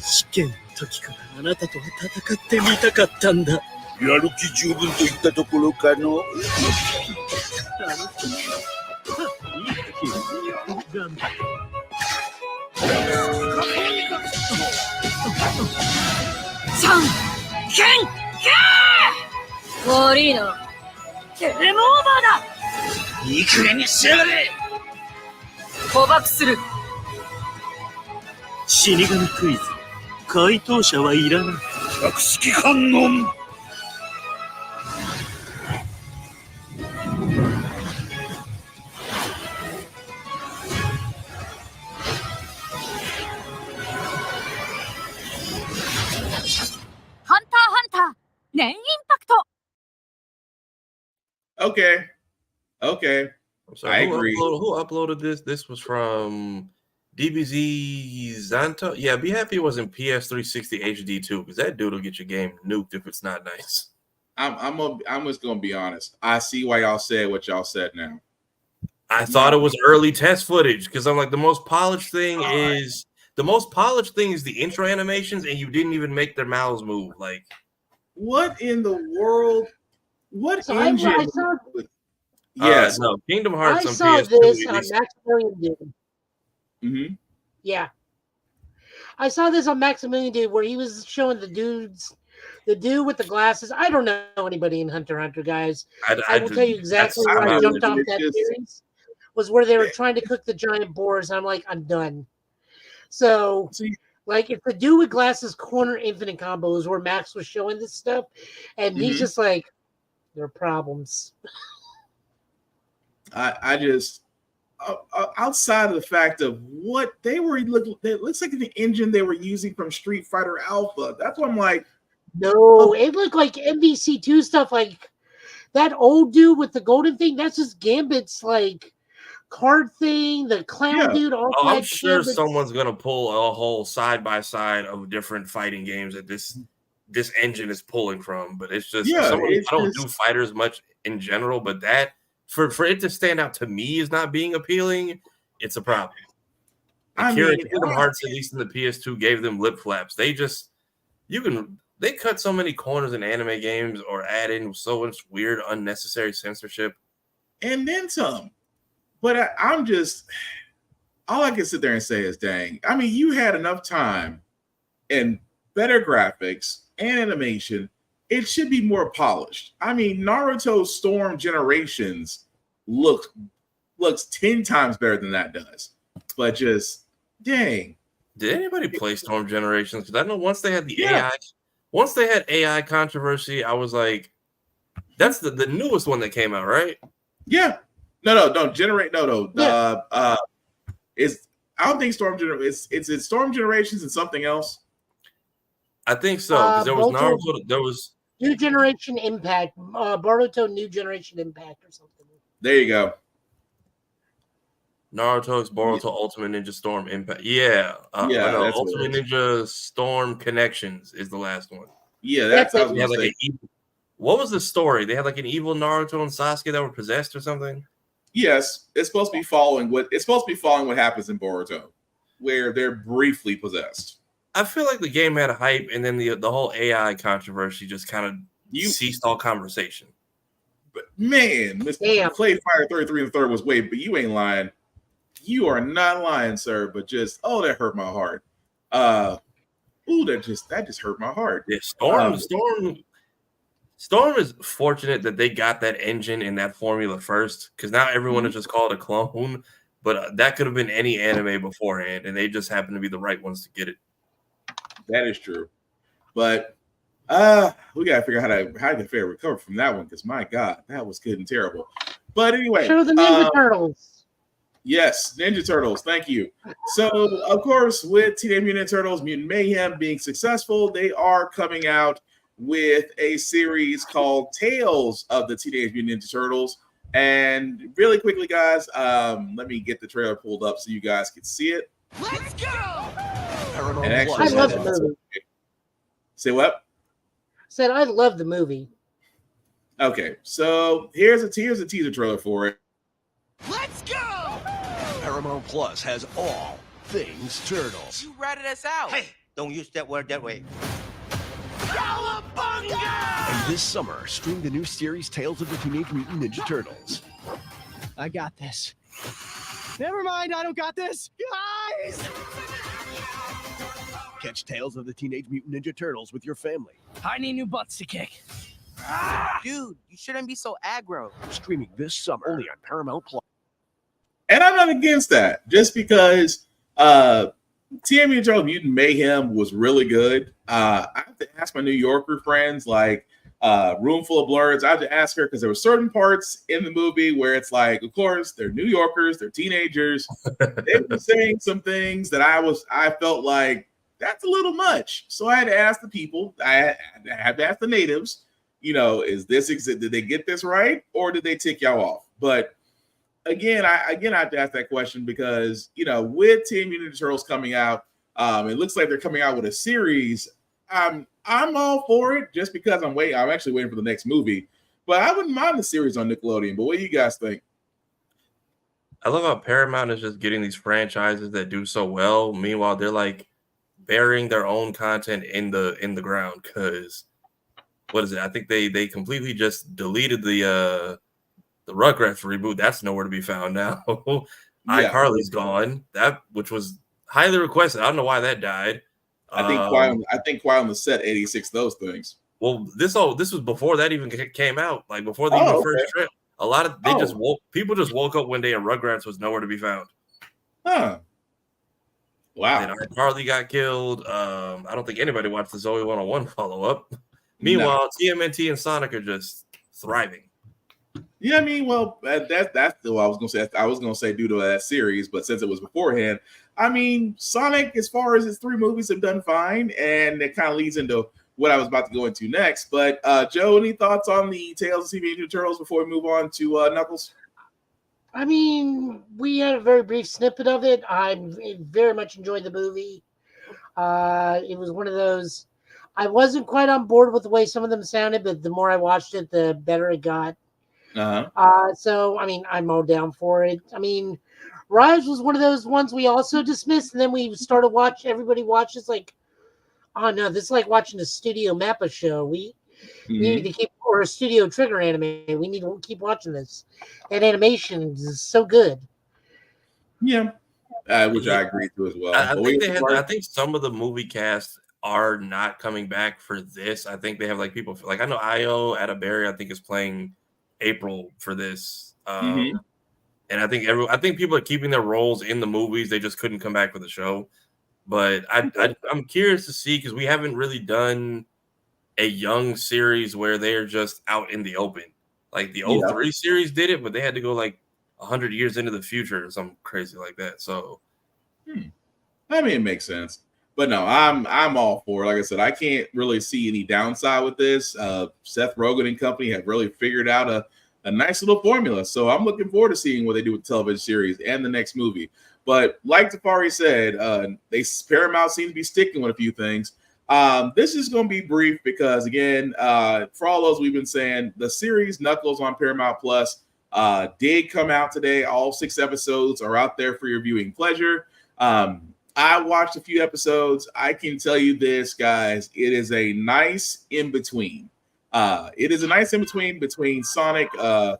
試験の時からあなたとは戦ってみたかったんだ。やる気十分といったところかの。じゃんけん悪いな。ゲームオーバーだ。いい加減にしやがれ。捕獲する。死神クイズ。回答者はいらない。百式観音。年インパクト。 Okay. Sorry, I agree. Who uploaded this? This was from DBZ Zanto. Yeah, be happy it wasn't PS360 HD too, because that dude will get your game nuked if it's not nice. I'm just gonna be honest. I see why y'all said what y'all said now. I thought it was early test footage because I'm like, the most polished thing is the intro animations, and you didn't even make their mouths move. Like, what in the world? What so engine? Yes, no, Kingdom Hearts. I saw this on Maximilian Dude. Mm-hmm. Yeah, I saw this on Maximilian Dude where he was showing the dudes The dude with the glasses. I don't know anybody in Hunter x Hunter, guys. I will just, tell you exactly where I jumped off that just, series. Was where they were trying to cook the giant boars. I'm like, I'm done. So, like, if the dude with glasses corner infinite combos where Max was showing this stuff, and he's just like, there are problems. I just outside of the fact of what they were looking, it looks like the engine they were using from Street Fighter Alpha. That's what I'm like. No, it looked like MVC2 stuff. Like that old dude with the golden thing. That's just Gambit's like card thing. The clown dude. Also I'm had sure Gambit's... someone's gonna pull a whole side by side of different fighting games that this engine is pulling from. But it's just I don't do fighters much in general, but that for it to stand out to me as not being appealing, it's a problem. Kingdom Hearts, at least in the PS2, gave them lip flaps. They cut so many corners in anime games or add in so much weird, unnecessary censorship. And then some. But I'm just, all I can sit there and say is, dang. I mean, you had enough time and better graphics and animation. It should be more polished. I mean, Naruto Storm Generations looks 10 times better than that does. But just, dang. Did anybody play Storm Generations? Because I know once they had the AI controversy, I was like, that's the newest one that came out, right? Yeah. No. It's I don't think Storm Generations. It's Storm Generations and something else. I think so because there was Naruto. There was New Generation Impact, Boruto New Generation Impact or something. There you go. Naruto X Boruto Ultimate Ninja Storm Impact. Yeah. That's Ultimate Ninja Storm Connections is the last one. Yeah, that's what what was the story? They had like an evil Naruto and Sasuke that were possessed or something. Yes, it's supposed to be following what happens in Boruto, where they're briefly possessed. I feel like the game had a hype, and then the whole AI controversy just kind of ceased all conversation. But man, Mr. Clay Fire 33 and the third was way, but you ain't lying. You are not lying, sir. But just that hurt my heart. That just hurt my heart. Yeah, Storm is fortunate that they got that engine in that formula first, because now everyone is just called a clone. But that could have been any anime beforehand, and they just happened to be the right ones to get it. That is true, but we gotta figure out how to recover from that one, because my God, that was good and terrible. But anyway, show the Ninja Turtles. Yes, Ninja Turtles. Thank you. So, of course, with Teenage Mutant Turtles: Mutant Mayhem being successful, they are coming out with a series called Tales of the Teenage Mutant Ninja Turtles. And really quickly, guys, let me get the trailer pulled up so you guys can see it. Let's go! I love the movie. Say what? Said I love the movie. Okay, so here's a teaser trailer for it. Let's go! Paramount Plus has all things turtles. You ratted us out. Hey, don't use that word that way. And this summer, stream the new series Tales of the Teenage Mutant Ninja Turtles. I got this. Never mind, I don't got this. Guys! Catch Tales of the Teenage Mutant Ninja Turtles with your family. I need new butts to kick. Dude, you shouldn't be so aggro. Streaming this summer only on Paramount Plus. And I'm not against that, just because TMNT Mutant Mayhem was really good. I have to ask my New Yorker friends, like Room Full of Blurs. I have to ask her because there were certain parts in the movie where it's like, of course, they're New Yorkers, they're teenagers. They were saying some things that I felt like that's a little much. So I had to ask the people. I had to ask the natives. Did they get this right, or did they tick y'all off? But Again, I have to ask that question because, with Teenage Mutant Ninja Turtles coming out, it looks like they're coming out with a series. I'm all for it just because I'm actually waiting for the next movie. But I wouldn't mind the series on Nickelodeon. But what do you guys think? I love how Paramount is just getting these franchises that do so well. Meanwhile, they're like burying their own content in the ground because what is it? I think they completely just deleted the Rugrats reboot. That's nowhere to be found now. iCarly's gone. Which was highly requested. I don't know why that died. I think Quiet on the Set 86 those things. Well, this was before that even came out. Like before the even first trip. A lot of people just woke up one day and Rugrats was nowhere to be found. Huh. Wow. Then Harley got killed. I don't think anybody watched the Zoe 101 follow-up. Meanwhile, TMNT and Sonic are just thriving. Yeah, I mean, well, that's what I was gonna say. I was gonna say due to that series, but since it was beforehand, I mean, Sonic, as far as its 3 movies, have done fine, and it kind of leads into what I was about to go into next. But Joe, any thoughts on the Tales of Teenage Mutant Ninja Turtles before we move on to Knuckles? I mean, we had a very brief snippet of it. I very much enjoyed the movie. It was one of those. I wasn't quite on board with the way some of them sounded, but the more I watched it, the better it got. So, I mean, I'm all down for it. I mean, Rise was one of those ones we also dismissed, and then we started everybody watches like, oh no, this is like watching a Studio Mappa show. We need to keep, or a Studio Trigger anime. We need to keep watching this. And animation is so good. Yeah. Which I agree to as well. I think some of the movie cast are not coming back for this. I think they have like people like I know Io Ataberry, I think, is playing April for this. And I think people are keeping their roles in the movies. They just couldn't come back for the show. But I'm curious to see, because we haven't really done a young series where they're just out in the open. Like the 03 series did it, but they had to go like 100 years into the future or something crazy like that. So I mean, it makes sense. But no, I'm all for it. Like I said, I can't really see any downside with this. Seth Rogen and company have really figured out a nice little formula. So I'm looking forward to seeing what they do with the television series and the next movie. But like Tafari said, Paramount seems to be sticking with a few things. This is going to be brief because, again, for all those we've been saying, the series Knuckles on Paramount Plus did come out today. All 6 episodes are out there for your viewing pleasure. I watched a few episodes. I can tell you this, guys. It is a nice in-between. It is a nice in-between between Sonic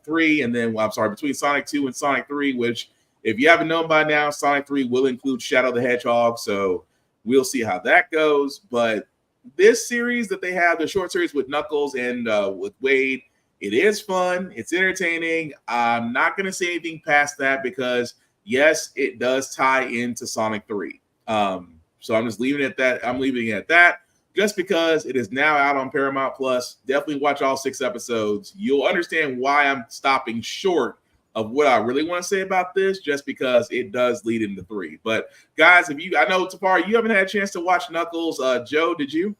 3 and then, between Sonic 2 and Sonic 3, which, if you haven't known by now, Sonic 3 will include Shadow the Hedgehog, so we'll see how that goes. But this series that they have, the short series with Knuckles and with Wade, it is fun. It's entertaining. I'm not going to say anything past that because, yes, it does tie into Sonic 3. So I'm just leaving it at that. I'm leaving it at that just because it is now out on Paramount Plus. Definitely watch all 6 episodes. You'll understand why I'm stopping short of what I really want to say about this, just because it does lead into 3. But guys, I know Tafari, you haven't had a chance to watch Knuckles. Joe, did you?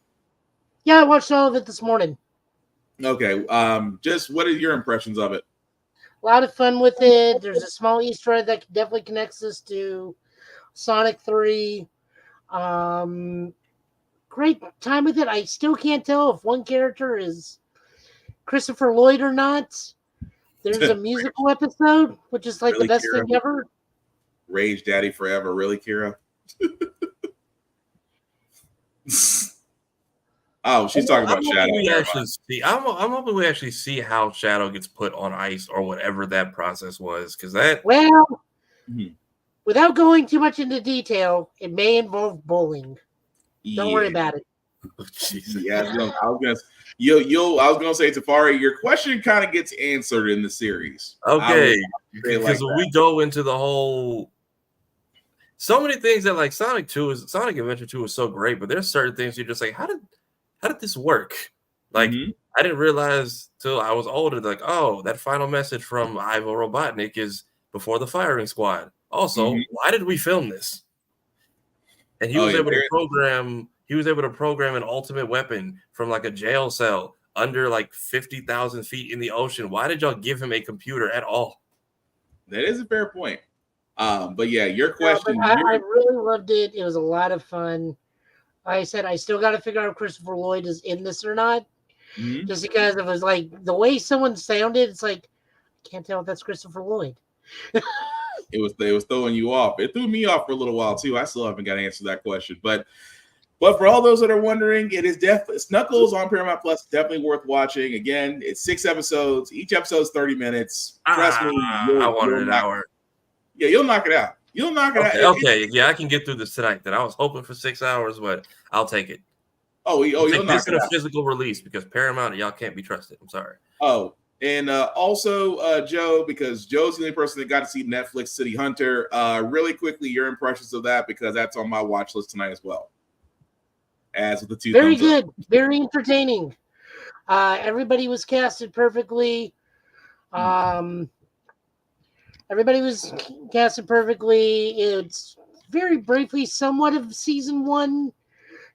Yeah, I watched all of it this morning. Okay. Just what are your impressions of it? A lot of fun with it. There's a small Easter egg that definitely connects us to Sonic 3. Great time with it. I still can't tell if one character is Christopher Lloyd or not. There's a musical episode, which is like really, the best thing ever. Rage Daddy Forever. Really, Kira? Oh, she's talking about Shadow. I'm hoping we actually see how Shadow gets put on ice or whatever that process was. Because that... Well, without going too much into detail, it may involve bowling. Don't worry about it. Yeah, I was gonna say, Tafari, your question kind of gets answered in the series. Okay, because we go into the whole, so many things that like Sonic Adventure 2 is so great, but there's certain things you're just like, how did this work? Like I didn't realize till I was older, like, oh, that final message from Ivo Robotnik is before the firing squad. Also, why did we film this? And he was able to program. He was able to program an ultimate weapon from like a jail cell under like 50,000 feet in the ocean. Why did y'all give him a computer at all? That is a fair point. But yeah, your question. I really loved it. It was a lot of fun. Like I said, I still got to figure out if Christopher Lloyd is in this or not. Just because it was like the way someone sounded, it's like I can't tell if that's Christopher Lloyd. It was throwing you off. It threw me off for a little while too. I still haven't got to answer that question, but for all those that are wondering, it is definitely Knuckles on Paramount Plus. Definitely worth watching. Again, it's 6 episodes. Each episode is 30 minutes. Trust me, I wanted an hour. Yeah, you'll knock it out. You'll knock it Okay, out. okay. Yeah, I can get through this tonight. Then I was hoping for 6 hours, but I'll take it. You'll take knock this it in a out. physical release because Paramount, y'all can't be trusted. I'm sorry. Oh, and also Joe, because Joe's the only person that got to see Netflix City Hunter. Really quickly, your impressions of that, because that's on my watch list tonight as well. As with the 2 Very thumbs good, up. very entertaining. Everybody was casted perfectly. Everybody was casted perfectly. It's very briefly, somewhat of season 1,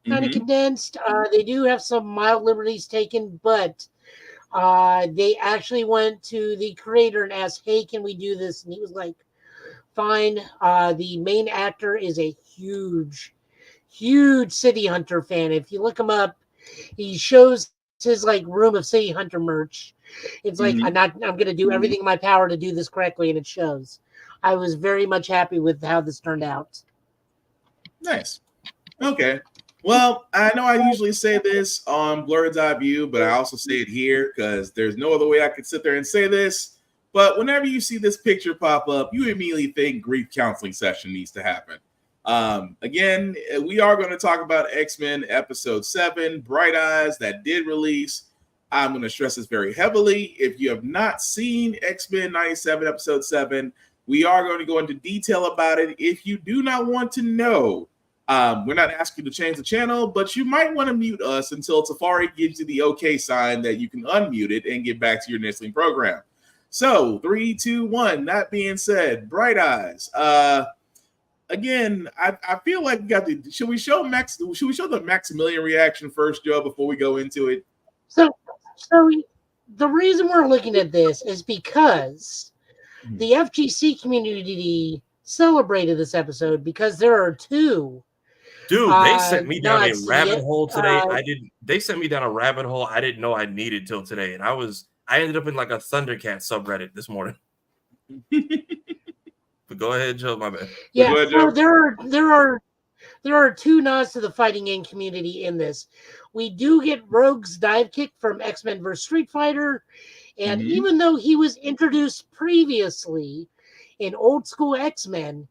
kind of condensed. They do have some mild liberties taken, but they actually went to the creator and asked, "Hey, can we do this?" And he was like, "Fine." The main actor is a huge City Hunter fan. If you look him up, he shows his like room of City Hunter merch. It's like I'm going to do everything in my power to do this correctly, and it shows. I was very much happy with how this turned out. Nice. Okay. Well, I know I usually say this on Blurred's Eye View, but I also say it here because there's no other way I could sit there and say this. But whenever you see this picture pop up, you immediately think grief counseling session needs to happen. Again, we are going to talk about X-Men Episode 7, Bright Eyes, that did release. I'm going to stress this very heavily. If you have not seen X-Men 97 Episode 7, we are going to go into detail about it. If you do not want to know, we're not asking you to change the channel, but you might want to mute us until Safari gives you the okay sign that you can unmute it and get back to your listening program. So 3, 2, 1. That being said, Bright Eyes. Again, I feel like we got the. Should we show the Maximilian reaction first, Joe, before we go into it? So the reason we're looking at this is because the FGC community celebrated this episode because there are 2. Dude, they sent me down a rabbit yet, hole today. They sent me down a rabbit hole I didn't know I needed till today, and I ended up in like a Thundercat subreddit this morning. But go ahead, Joe. My bad. Yeah, ahead, so Joe. there are 2 nods to the fighting game community in this. We do get Rogue's dive kick from X-Men vs. Street Fighter, and even though he was introduced previously in old school X-Men,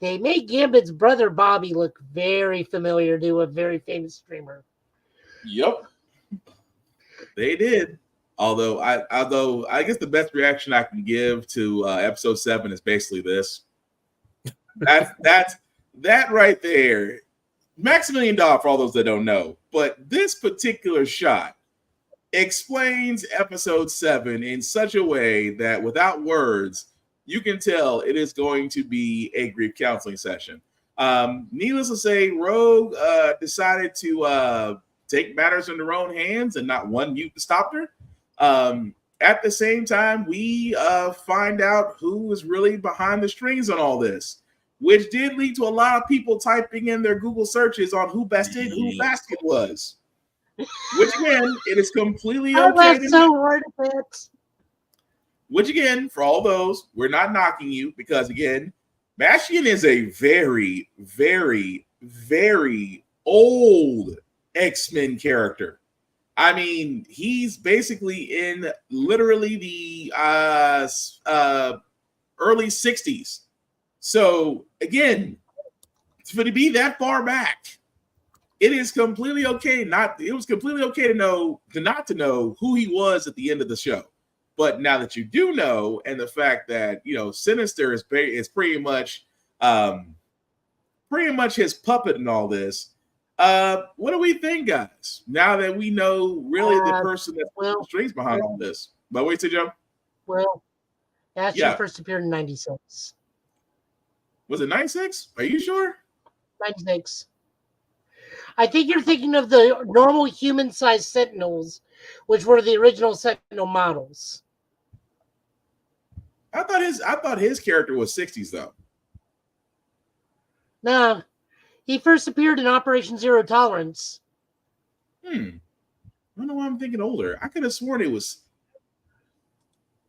they made Gambit's brother Bobby look very familiar to a very famous streamer. Yep, they did. Although I guess the best reaction I can give to Episode 7 is basically this. That's that right there. Maximilian Doll, for all those that don't know, but this particular shot explains Episode 7 in such a way that without words, you can tell it is going to be a grief counseling session. Needless to say, Rogue decided to take matters in their own hands and not one mutant stopped her. At the same time, we find out who is really behind the strings on all this, which did lead to a lot of people typing in their Google searches on who bested who Basket was. Which again, it is completely okay. I laughed so hard at that. Which again, for all those, we're not knocking you because again, Bastion is a very, very, very old X-Men character. I mean, he's basically in literally the early 60s. So again, for to be that far back, it is completely okay. It was completely okay to not to know who he was at the end of the show. But now that you do know, and the fact that Sinister is pretty much his puppet in all this. What do we think, guys? Now that we know really the person that's pulling the strings behind all this. But wait, Joe. Well, Bastion first appeared in 96. Was it 96? Are you sure? 96. I think you're thinking of the normal human-sized Sentinels, which were the original Sentinel models. I thought his character was 60s though. No, he first appeared in Operation Zero Tolerance. I don't know why I'm thinking older. I could have sworn it was.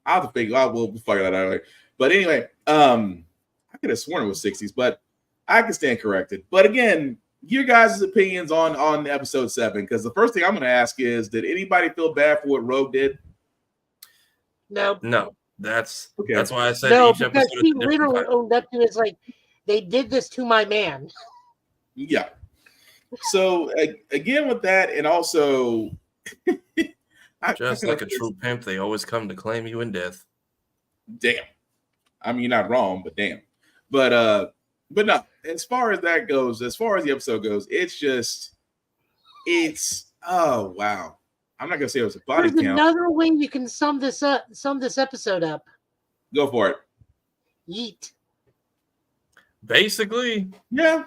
I'll have to think. We'll figure that out later. But anyway, I could have sworn it was 60s, but I can stand corrected. But again, your guys' opinions on episode 7, because the first thing I'm going to ask is, did anybody feel bad for what Rogue did? No. That's why I said no, each because episode. he literally owned up to it. It's like They did this to my man. Yeah. So again with that, and also, just like a true pimp, they always come to claim you in death. Damn. I mean, you're not wrong, but damn. But no. As far as that goes, as far as the episode goes, it's oh wow. I'm not gonna say it was a body There's count. another way you can sum this episode up. Go for it. Yeet. Basically, yeah.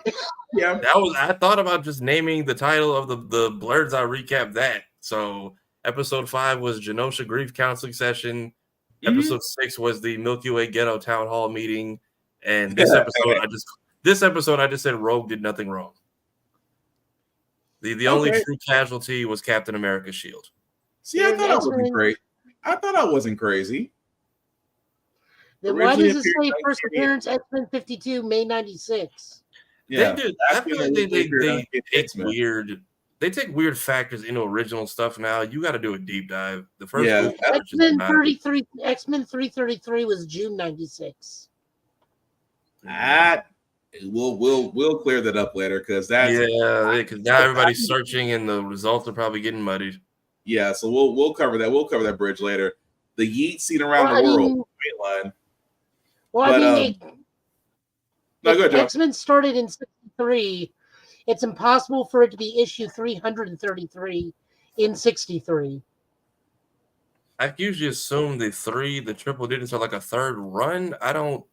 I thought about just naming the title of the blurs. I recapped that. So episode 5 was Genosha Grief Counseling Session. Episode 6 was the Milky Way Ghetto Town Hall meeting, and this episode I just said Rogue did nothing wrong. The only true casualty was Captain America's shield. See, I thought I wasn't great. I thought I wasn't crazy. Then why does it say first appearance X-Men 52, May 96? Yeah, they do. I feel like it's weird. They take weird factors into original stuff now. You got to do a deep dive. The first X-Men 333 was June 96. We'll clear that up later because that's because now everybody's searching and the results are probably getting muddied. Yeah, so we'll cover that. We'll cover that bridge later. The Yeet seen around the world. Go ahead, X-Men started in 63. It's impossible for it to be issue 333 in 63. I usually assume the triple digits are like a third run. I don't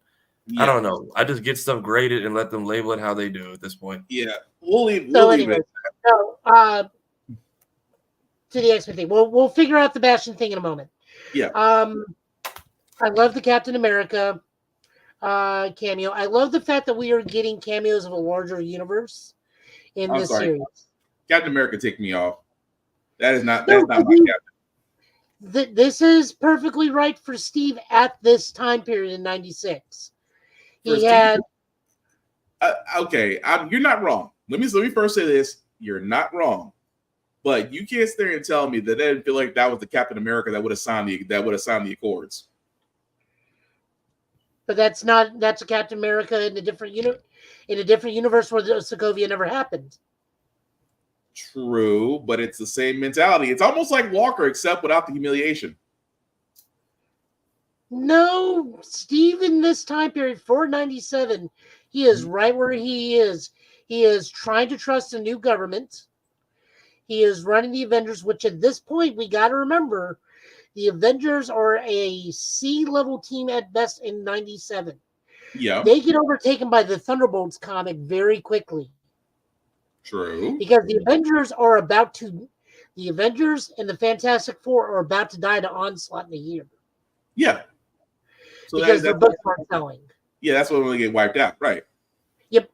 know. I just get stuff graded and let them label it how they do at this point. Yeah, we'll leave it. To the X-Men thing. We'll figure out the Bastion thing in a moment. Yeah. I love the Captain America cameo. I love the fact that we are getting cameos of a larger universe in this series. Captain America ticked me off. That's not my Captain. This is perfectly right for Steve at this time period in 96. He had okay. You're not wrong. Let me first say this. You're not wrong. But you can't sit there and tell me that they didn't feel like that was the Captain America that would have signed the Accords. But that's a Captain America in a different universe where the Sokovia never happened. True, but it's the same mentality. It's almost like Walker, except without the humiliation. No, Steve in this time period, 497, he is right where he is. He is trying to trust a new government. He is running the Avengers, which at this point, we got to remember, the Avengers are a C-level team at best in 97. Yeah. They get overtaken by the Thunderbolts comic very quickly. True. Because the Avengers and the Fantastic Four are about to die to Onslaught in a year. Yeah. So because their books aren't selling. Yeah, that's when we get wiped out, right? Yep.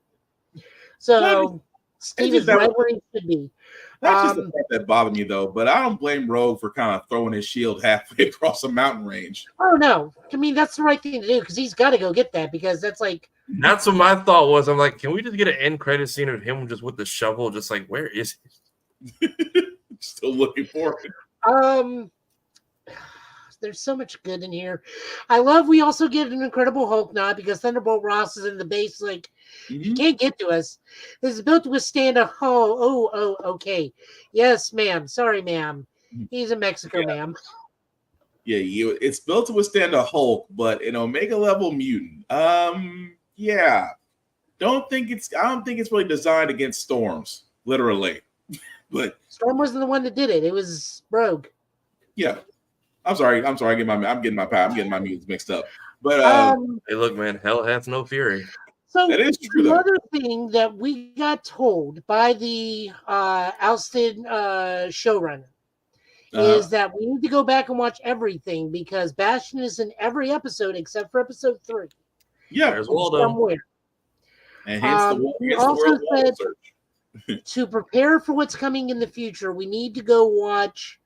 So Steve is right where he should be. That's just the part that bothered me, though. But I don't blame Rogue for kind of throwing his shield halfway across a mountain range. Oh, no. I mean, that's the right thing to do because he's got to go get that because that's like... That's what my thought was. I'm like, can we just get an end credit scene of him just with the shovel? Just like, where is he? Still looking for it. There's so much good in here. I love we also get an Incredible Hulk nod because Thunderbolt Ross is in the base like, you can't get to us. This is built to withstand a okay. Yes, ma'am. Sorry, ma'am. He's in Mexico, ma'am. Yeah, it's built to withstand a Hulk, but an Omega level mutant. Yeah. I don't think it's really designed against storms, literally. But Storm wasn't the one that did it. It was Rogue. Yeah. I'm sorry. I'm getting my mutants mixed up. But hey, look, man, hell hath no fury. So that is true. The other thing that we got told by the ousted showrunner is that we need to go back and watch everything because Bastion is in every episode except for episode 3. Yeah, there's Waldo. Somewhere. And hence we also said to prepare for what's coming in the future, we need to go watch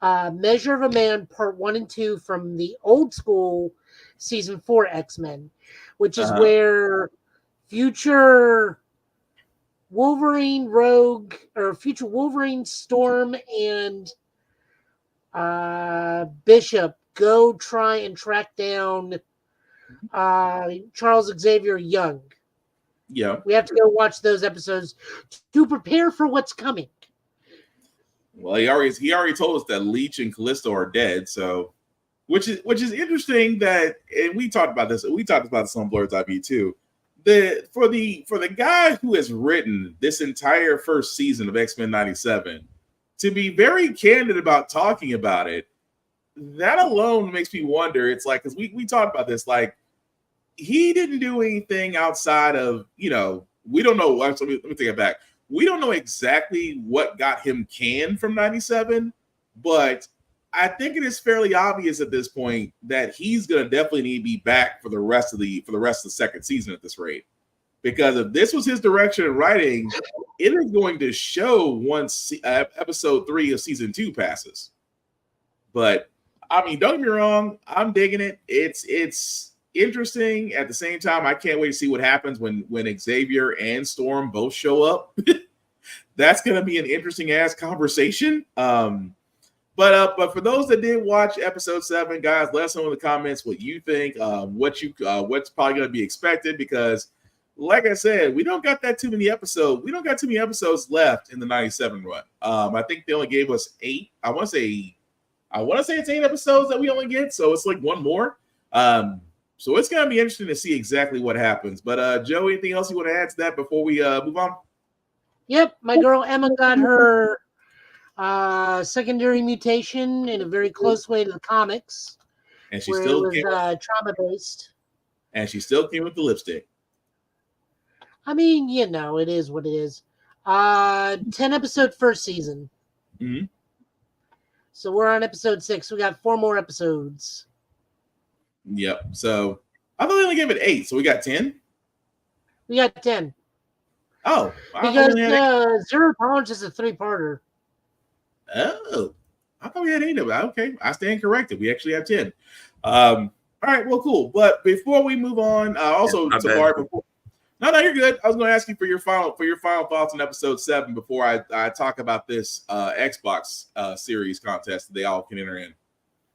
Measure of a Man Part 1 and 2 from the old school Season 4 X-Men, which is where future Wolverine, Rogue, or future Wolverine, Storm, and Bishop go try and track down Charles Xavier Young. Yeah. We have to go watch those episodes to prepare for what's coming. Well, he already told us that Leech and Callisto are dead, so which is interesting that, and we talked about this. We talked about this on Blurred's IV too. For the guy who has written this entire first season of X-Men 97 to be very candid about talking about it, that alone makes me wonder. It's like, because we talked about this, like he didn't do anything outside of, we don't know. Let me take it back. We don't know exactly what got him canned from 97, but I think it is fairly obvious at this point that he's going to definitely need to be back for the rest of the second season at this rate. Because if this was his direction in writing, it is going to show once episode 3 of season 2 passes. But I mean, don't get me wrong, I'm digging it. It's interesting. At the same time, I can't wait to see what happens when Xavier and Storm both show up. That's going to be an interesting ass conversation. But for those that did watch episode 7, guys, let us know in the comments what you think, what's probably going to be expected, because like I said, we don't got too many episodes left in the 97 run. I think they only gave us 8. I want to say it's 8 episodes that we only get, so it's like one more. So it's going to be interesting to see exactly what happens. But Joe, anything else you want to add to that before we move on? Yep, my girl Emma got her secondary mutation in a very close way to the comics, and she where still it was trauma based. And she still came with the lipstick. I mean, it is what it is. 10 episode first season. Mm-hmm. So we're on episode 6. We got 4 more episodes. Yep. So I thought they only gave it 8. So we got 10. We got 10. Oh, because Zero Tolerance is a 3-parter. Oh, I thought we had 8 of it. Okay, I stand corrected. We actually have 10. All right, well, cool. But before we move on, No, you're good. I was going to ask you for your final thoughts on episode 7 before I talk about this Xbox series contest that they all can enter in.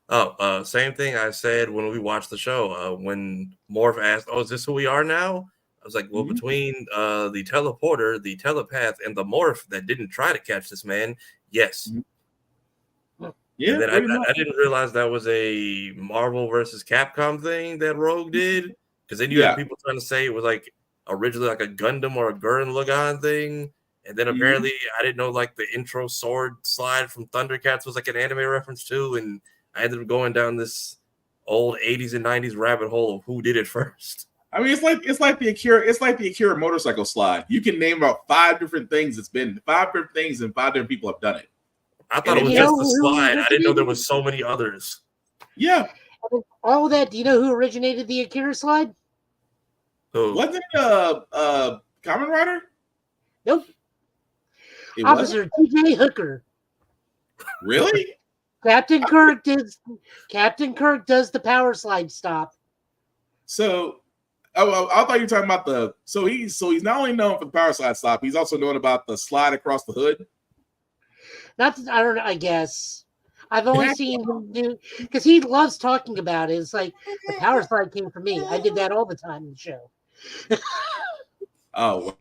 Oh, same thing I said when we watched the show. When Morph asked, "Oh, is this who we are now?" I was like, "Well, between the teleporter, the telepath, and the Morph that didn't try to catch this man, yes." Yeah. And then I didn't realize that was a Marvel versus Capcom thing that Rogue did, because then you had people trying to say it was like originally like a Gundam or a Gurren Lagann thing, and then apparently I didn't know like the intro sword slide from Thundercats was like an anime reference too, and I ended up going down this old 80s and 90s rabbit hole of who did it first. I mean, it's like the Akira motorcycle slide. You can name about 5 different things. It's been 5 different things, and 5 different people have done it. I thought it was just the slide. I didn't know there was so many others. Yeah. All that. Do you know who originated the Akira slide? Wasn't it Kamen Rider? Nope. Officer T.J. Hooker. Really? Captain Kirk does the power slide stop. So, I thought you were talking about he's not only known for the power slide stop, he's also known about the slide across the hood. I don't know. I guess I've only seen him do, because he loves talking about it. It's like the power slide came from me. I did that all the time in the show. Oh,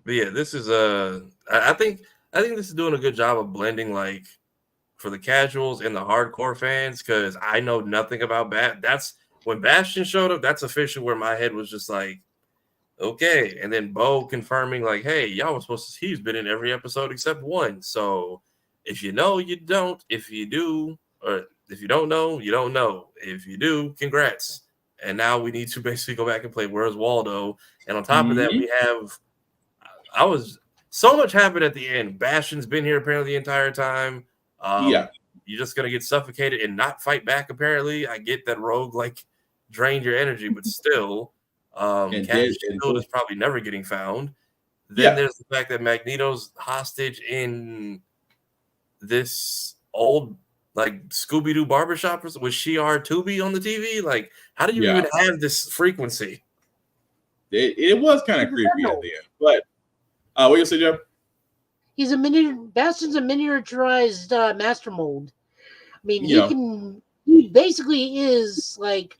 but yeah, this is I think this is doing a good job of blending like for the casuals and the hardcore fans, because I know nothing about That's when Bastion showed up. That's officially where my head was just like, okay. And then Bo confirming like, hey, y'all were supposed to. He's been in every episode except 1. So if you know, you don't. If you do, or if you don't know, you don't know. If you do, congrats. And now we need to basically go back and play Where's Waldo. And on top of that, we have. So much happened at the end. Bastion's been here apparently the entire time. You're just gonna get suffocated and not fight back. Apparently, I get that Rogue like drained your energy, but still, Cash Shield is probably never getting found. Then there's the fact that Magneto's hostage in this old like Scooby-Doo barbershop with Shi'ar Tubi on the TV. Like, how do you even have this frequency? It was kind of creepy at the end, but what you say, Joe? He's Bastion's a miniaturized master mold. I mean, he basically is like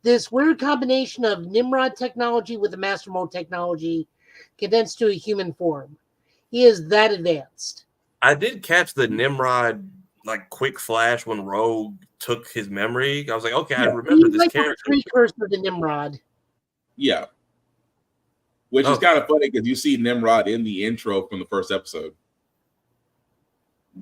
this weird combination of Nimrod technology with the Master Mold technology condensed to a human form. He is that advanced. I did catch the Nimrod like quick flash when Rogue took his memory. I was like, okay, I remember He's this like character. a precursor to Nimrod. Yeah. Which is kind of funny because you see Nimrod in the intro from the first episode.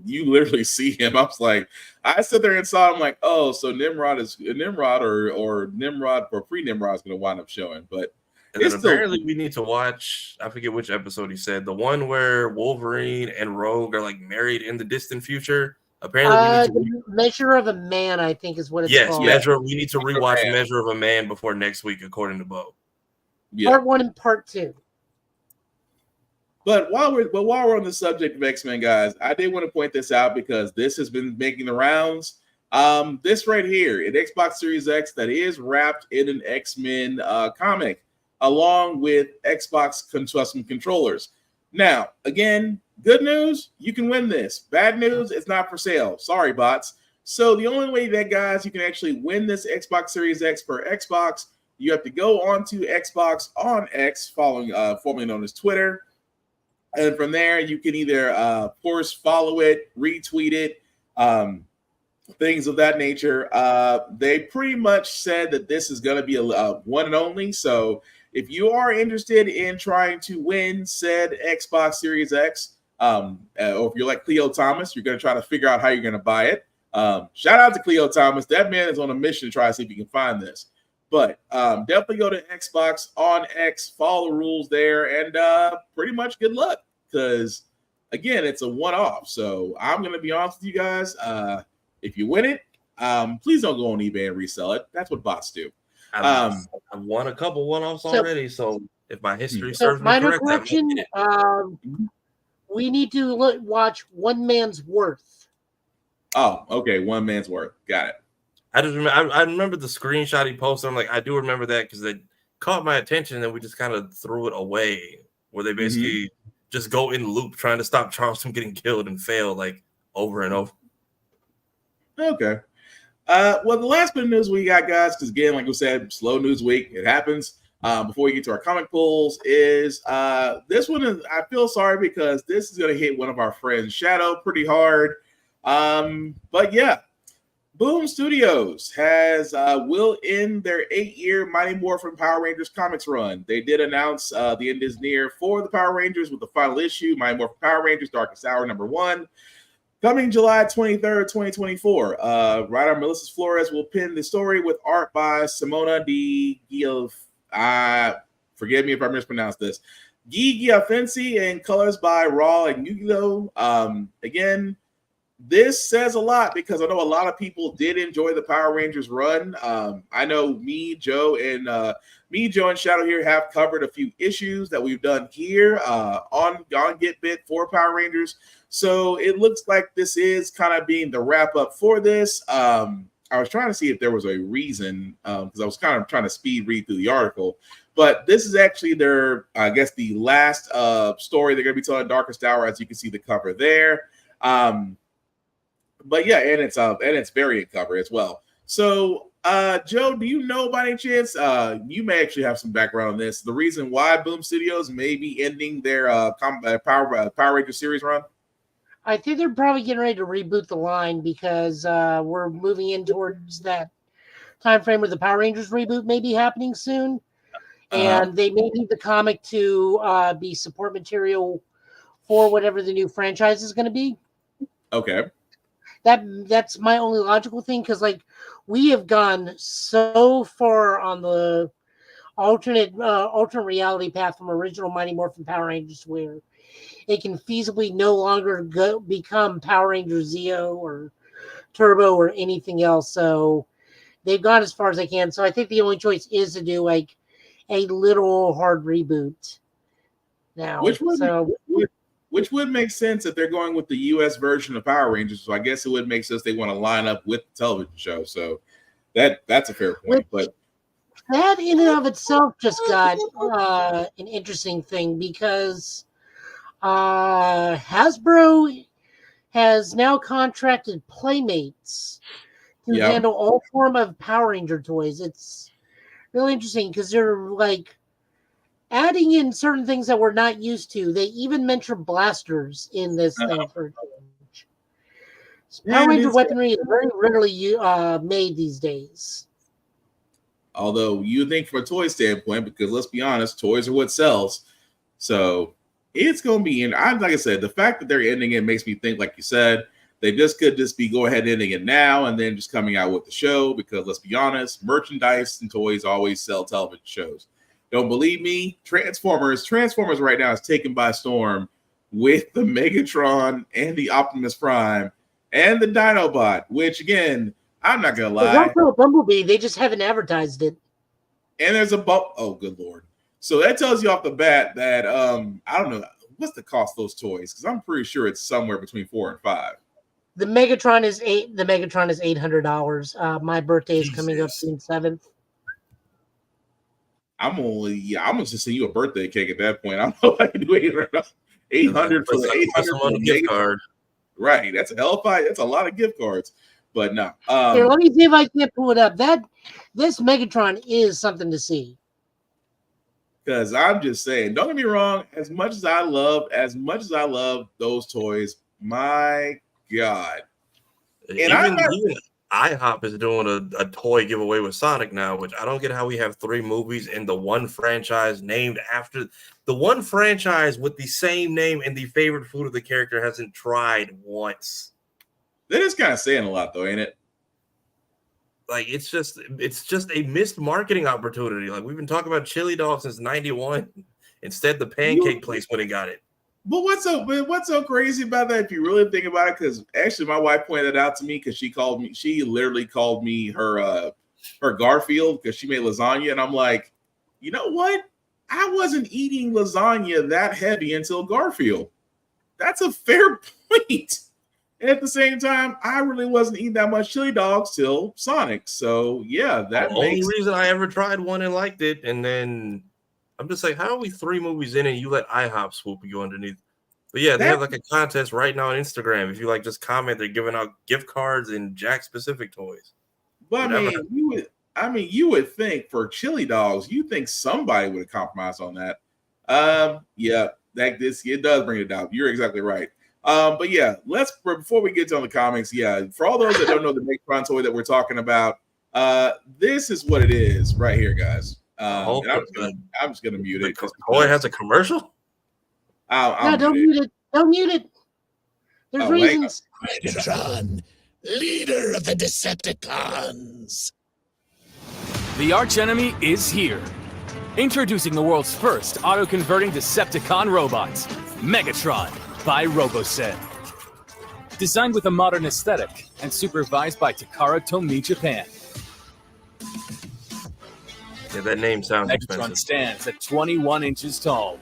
You literally see him. I was like, I sit there and saw him like, oh, so Nimrod or Nimrod or pre-Nimrod is going to wind up showing. But and then apparently we need to watch, I forget which episode he said, the one where Wolverine and Rogue are like married in the distant future. Apparently we need to Measure of a Man, I think is what it's called. Yes, we need to rewatch Measure of a Man before next week, according to Bo. Yeah. Part 1 and Part 2. But while we're on the subject of X-Men, guys, I did want to point this out because this has been making the rounds. This right here, an Xbox Series X that is wrapped in an X-Men comic, along with Xbox custom controllers. Now, again, good news, you can win this. Bad news, it's not for sale. Sorry, bots. So the only way that, guys, you can actually win this Xbox Series X for Xbox, you have to go onto Xbox on X, formerly known as Twitter. And from there, you can either, of course, follow it, retweet it, things of that nature. They pretty much said that this is going to be a one and only. So if you are interested in trying to win said Xbox Series X, or if you're like Cleo Thomas, you're going to try to figure out how you're going to buy it. Shout out to Cleo Thomas. That man is on a mission to try to see if he can find this. But definitely go to Xbox on X, follow the rules there, and pretty much good luck. Because, again, it's a one-off. So I'm going to be honest with you guys. If you win it, please don't go on eBay and resell it. That's what bots do. I've won a couple one-offs already. So if my history serves me minor correct, correction, we need to watch One Man's Worth. Oh, okay. One Man's Worth. Got it. I just remember, I remember the screenshot he posted. I'm like, I do remember that because it caught my attention, and we just kind of threw it away. Where they basically just go in loop trying to stop Charles from getting killed and fail like over and over. Okay. Well, the last bit of news we got, guys, because again, like we said, slow news week. It happens. Before we get to our comic pulls, is this one is, I feel sorry because this is going to hit one of our friends, Shadow, pretty hard. But yeah. Boom Studios will end their 8-year Mighty Morphin Power Rangers comics run. They did announce the end is near for the Power Rangers with the final issue, Mighty Morphin Power Rangers Darkest Hour #1, coming July 23rd, 2024. Writer Melissa Flores will pen the story with art by Simona Di forgive me if I mispronounced this, Guy Giafensi, and colors by Raw and Yugilo. Again, this says a lot because I know a lot of people did enjoy the Power Rangers run. I know me, Joe, and Shadow here have covered a few issues that we've done here on Get Bit for Power Rangers. So it looks like this is kind of being the wrap up for this. I was trying to see if there was a reason because I was kind of trying to speed read through the article. But this is actually their, I guess, the last story they're going to be telling, Darkest Hour, as you can see the cover there. But yeah, and it's variant cover as well. So, Joe, do you know by any chance? You may actually have some background on this. The reason why Boom Studios may be ending their Power Ranger series run. I think they're probably getting ready to reboot the line because we're moving in towards that time frame where the Power Rangers reboot may be happening soon, and they may need the comic to be support material for whatever the new franchise is going to be. Okay. That's my only logical thing because like we have gone so far on the alternate reality path from original Mighty Morphin Power Rangers where it can feasibly no longer become Power Rangers Zeo or Turbo or anything else. So they've gone as far as they can. So I think the only choice is to do like a little hard reboot now. Which would make sense if they're going with the U.S. version of Power Rangers. So I guess it would make sense they want to line up with the television show. So that's a fair point. But that in and of itself just got an interesting thing because Hasbro has now contracted Playmates to handle all form of Power Ranger toys. really interesting because they're like adding in certain things that we're not used to. They even mention blasters in this thing for change. Power Ranger weaponry is very rarely made these days. Although you think from a toy standpoint, because let's be honest, toys are what sells. So it's going to be, and like I said, the fact that they're ending it makes me think, like you said, they just could just be go ahead and ending it now and then just coming out with the show. Because let's be honest, merchandise and toys always sell television shows. Don't believe me? Transformers right now is taken by storm with the Megatron and the Optimus Prime and the Dinobot, which again, I'm not gonna lie. Bumblebee, they just haven't advertised it. And there's a bump. Oh, good lord! So that tells you off the bat that I don't know what's the cost of those toys, because I'm pretty sure it's somewhere between $4 and $5. The Megatron is $800. My birthday is coming up June 7th. I'm gonna just send you a birthday cake at that point. I don't know if I can do 800 for the 800 for the gift card. Right, that's a L5. That's a lot of gift cards. But no. Here, let me see if I can pull it up. This Megatron is something to see. Because I'm just saying, don't get me wrong. As much as I love those toys, my God. And even IHOP is doing a toy giveaway with Sonic now, which I don't get how we have 3 movies in the one franchise named after the one franchise with the same name, and the favorite food of the character hasn't tried once. That is kind of saying a lot, though, ain't it? Like it's just a missed marketing opportunity. Like we've been talking about chili dog since '91. Instead, the pancake place went and got it. But what's so crazy about that? If you really think about it, because actually my wife pointed it out to me because she literally called me her Garfield because she made lasagna, and I'm like, you know what? I wasn't eating lasagna that heavy until Garfield. That's a fair point. And at the same time, I really wasn't eating that much chili dogs till Sonic. So yeah, that the only reason I ever tried one and liked it, and then I'm just like, how are we 3 movies in and you let IHOP swoop you underneath? But yeah, they have like a contest right now on Instagram. If you like just comment, they're giving out gift cards and Jack specific toys. But you would think for chili dogs, you think somebody would have compromised on that. Yeah, it does bring it down. You're exactly right. But yeah, before we get to the comics, for all those that don't know the Megatron toy that we're talking about, this is what it is right here, guys. I'm just gonna mute it. The toy has a commercial? No, don't mute it. Don't mute it. There's reasons. Megatron, leader of the Decepticons. The archenemy is here. Introducing the world's first auto-converting Decepticon robot, Megatron by RoboSen. Designed with a modern aesthetic and supervised by Takara Tomy Japan. Yeah, that name sounds Megatron expensive. stands at 21 inches tall,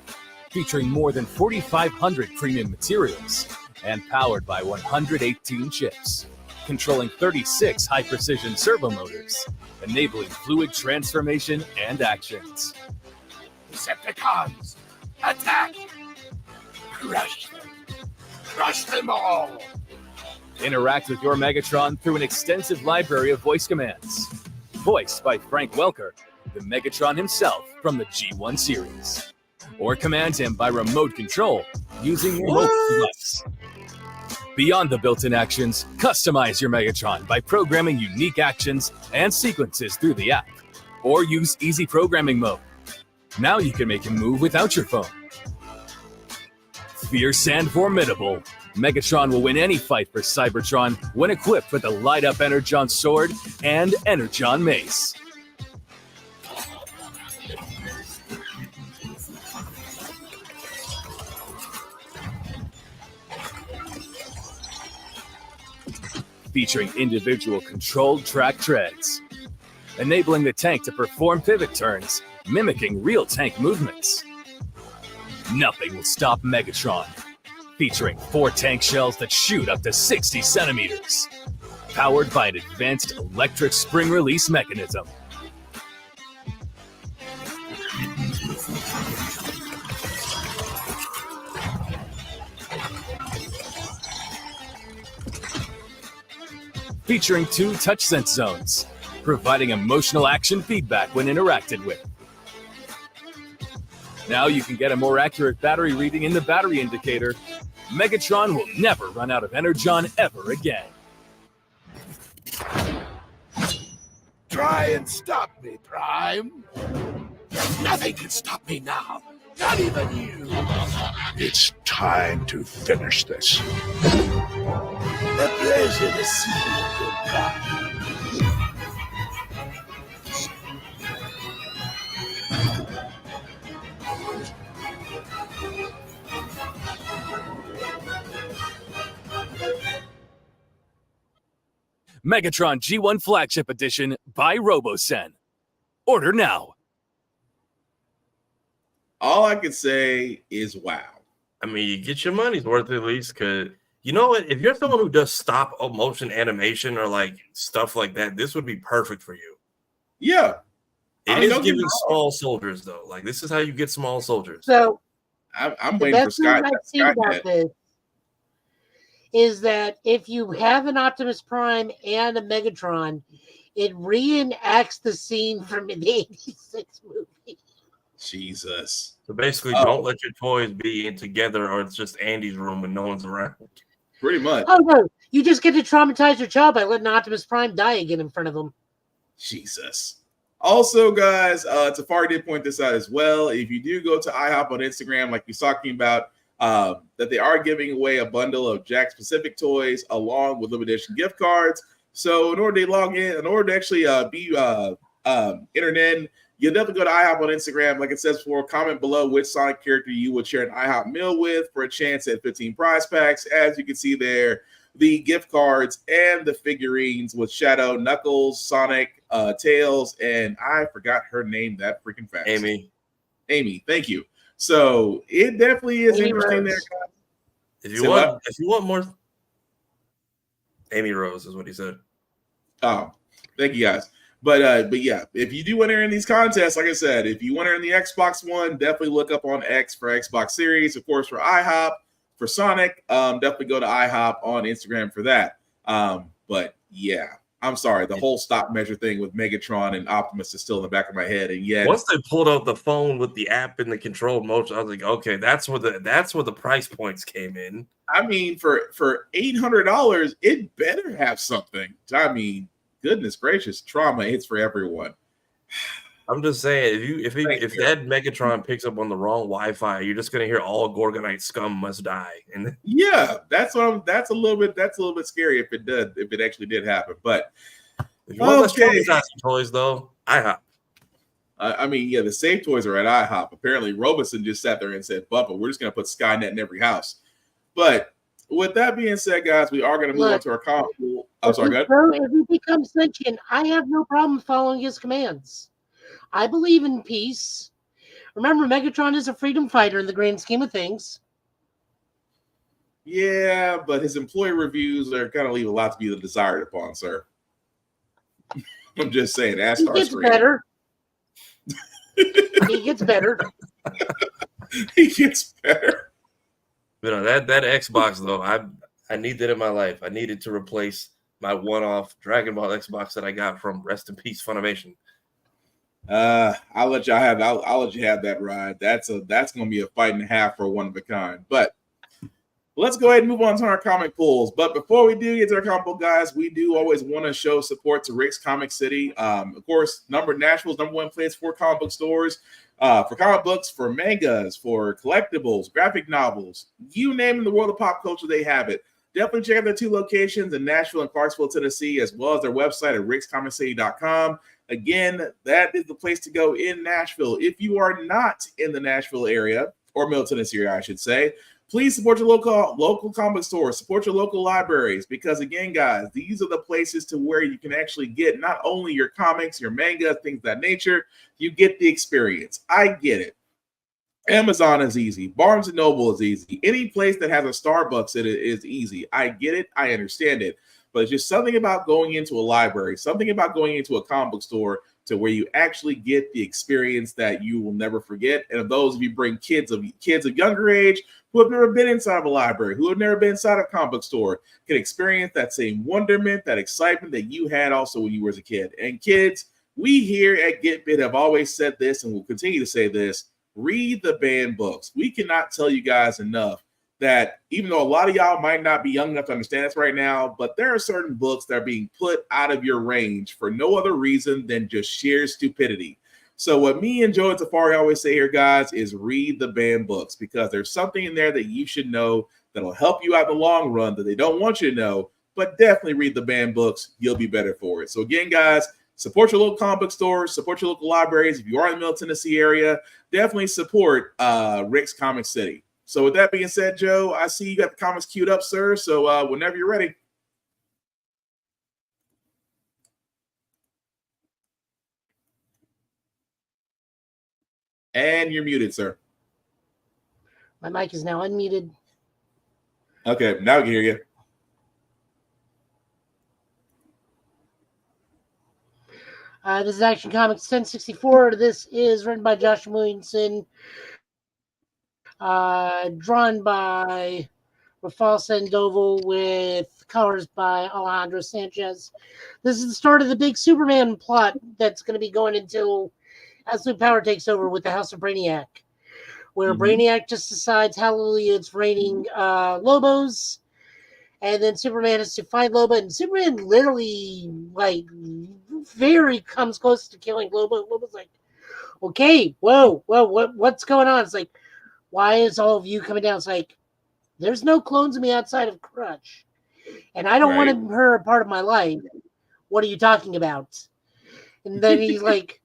featuring more than 4,500 premium materials and powered by 118 chips, controlling 36 high-precision servo motors, enabling fluid transformation and actions. Decepticons, attack! Crush them! Crush them all! Interact with your Megatron through an extensive library of voice commands. Voiced by Frank Welker, the Megatron himself from the G1 series. Or command him by remote control using your mobile device. Beyond the built-in actions, customize your Megatron by programming unique actions and sequences through the app. Or use easy programming mode. Now you can make him move without your phone. Fierce and formidable, Megatron will win any fight for Cybertron when equipped with the light-up Energon Sword and Energon Mace. Featuring individual controlled track treads, enabling the tank to perform pivot turns, mimicking real tank movements. Nothing will stop Megatron, featuring 4 tank shells that shoot up to 60 centimeters, powered by an advanced electric spring release mechanism. Featuring 2 touch sense zones, providing emotional action feedback when interacted with. Now you can get a more accurate battery reading in the battery indicator. Megatron will never run out of Energon ever again. Try and stop me, Prime. Nothing can stop me now. Not even you. It's time to finish this. A pleasure to see you, goodbye. Megatron G1 Flagship Edition by RoboSen. Order now. All I can say is wow. I mean, you get your money's worth at least, because you know what? If you're someone who does stop motion animation or like stuff like that, this would be perfect for you. Yeah. It is giving small soldiers, though. Like, this is how you get small soldiers. So I'm waiting for Scott. I see about this is that if you have an Optimus Prime and a Megatron, it reenacts the scene from the 86 movie. Jesus. So basically, don't let your toys be in together, or it's just Andy's room and no one's around. Pretty much. Oh, no. You just get to traumatize your child by letting Optimus Prime die again in front of them. Jesus. Also, guys, Tafari did point this out as well. If you do go to IHOP on Instagram, like he's talking about, that they are giving away a bundle of Jack-specific toys along with limited edition gift cards. So in order to log in, in order to actually be entered in, you'll definitely go to IHOP on Instagram. Like it says before, comment below which Sonic character you would share an IHOP meal with for a chance at 15 prize packs. As you can see there, the gift cards and the figurines with Shadow, Knuckles, Sonic, Tails, and I forgot her name that freaking fast. Amy, thank you. So it definitely is interesting there, guys. If you want more, Amy Rose is what he said. Oh, thank you guys. But yeah, if you do enter in these contests, like I said, if you enter in the Xbox One, definitely look up on X for Xbox Series. Of course, for IHOP, for Sonic, definitely go to IHOP on Instagram for that. But yeah, I'm sorry, the whole stop measure thing with Megatron and Optimus is still in the back of my head. And yet, once they pulled out the phone with the app and the controlled motion, I was like, okay, that's where the price points came in. I mean, for $800, it better have something. I mean, goodness gracious, trauma hits for everyone. I'm just saying, if that Megatron picks up on the wrong Wi-Fi, you're just gonna hear all Gorgonite scum must die. And yeah, that's a little bit scary if it actually did happen. But if you want to toys though, IHOP. I mean, yeah, the safe toys are at IHOP. Apparently, Robeson just sat there and said, "Bubba, we're just gonna put Skynet in every house." But with that being said, guys, we are going to move on to our comment pool. I'm sorry, go ahead. If he becomes sentient, I have no problem following his commands. I believe in peace. Remember, Megatron is a freedom fighter in the grand scheme of things. Yeah, but his employee reviews are going to leave a lot to be desired upon, sir. I'm just saying. Ask he gets better. He gets better. He gets better. You know, that Xbox though, I need that in my life. I needed to replace my one-off Dragon Ball Xbox that I got from Rest in Peace Funimation. I'll let you have that ride. That's gonna be a fight and a half for one of a kind. But let's go ahead and move on to our comic pools. But before we do get to our comic pool, guys, we do always want to show support to Rick's Comic City. Of course, Nashville's number one place for comic book stores. For comic books, for mangas, for collectibles, graphic novels, you name it in the world of pop culture, they have it. Definitely check out their 2 locations in Nashville and Clarksville, Tennessee, as well as their website at rickscomiccity.com. Again, that is the place to go in Nashville. If you are not in the Nashville area, or Middle Tennessee area, I should say, please support your local comic stores, support your local libraries, because again, guys, these are the places to where you can actually get not only your comics, your manga, things of that nature, you get the experience. I get it. Amazon is easy. Barnes and Noble is easy. Any place that has a Starbucks in it is easy. I get it. I understand it. But it's just something about going into a library, something about going into a comic book store to where you actually get the experience that you will never forget. And of those, if you bring kids of younger age who have never been inside of a library, who have never been inside of a comic book store, can experience that same wonderment, that excitement that you had also when you were as a kid. And kids, we here at Get Bit have always said this and will continue to say this: read the banned books. We cannot tell you guys enough that even though a lot of y'all might not be young enough to understand this right now, but there are certain books that are being put out of your range for no other reason than just sheer stupidity. So what me and Joe and Tafari always say here, guys, is read the banned books, because there's something in there that you should know that'll help you out in the long run that they don't want you to know, but definitely read the banned books. You'll be better for it. So again, guys, support your local comic book stores, support your local libraries. If you are in the Middle Tennessee area, definitely support Rick's Comic City. So with that being said, Joe, I see you got the comics queued up, sir. So whenever you're ready. And you're muted, sir. My mic is now unmuted. Okay, now we can hear you. This is Action Comics 1064. This is written by Josh Williamson. Drawn by Rafael Sandoval with colors by Alejandro Sanchez. This is the start of the big Superman plot that's going to be going until Absolute Power takes over with the House of Brainiac, where Brainiac just decides, hallelujah, it's raining Lobos, and then Superman has to find Lobo, and Superman literally, like, very comes close to killing Lobo. Lobo's like, okay, whoa, what's going on? It's like, why is all of you coming down? It's like, there's no clones of me outside of Crutch, and I don't want her a part of my life. What are you talking about? And then he's like,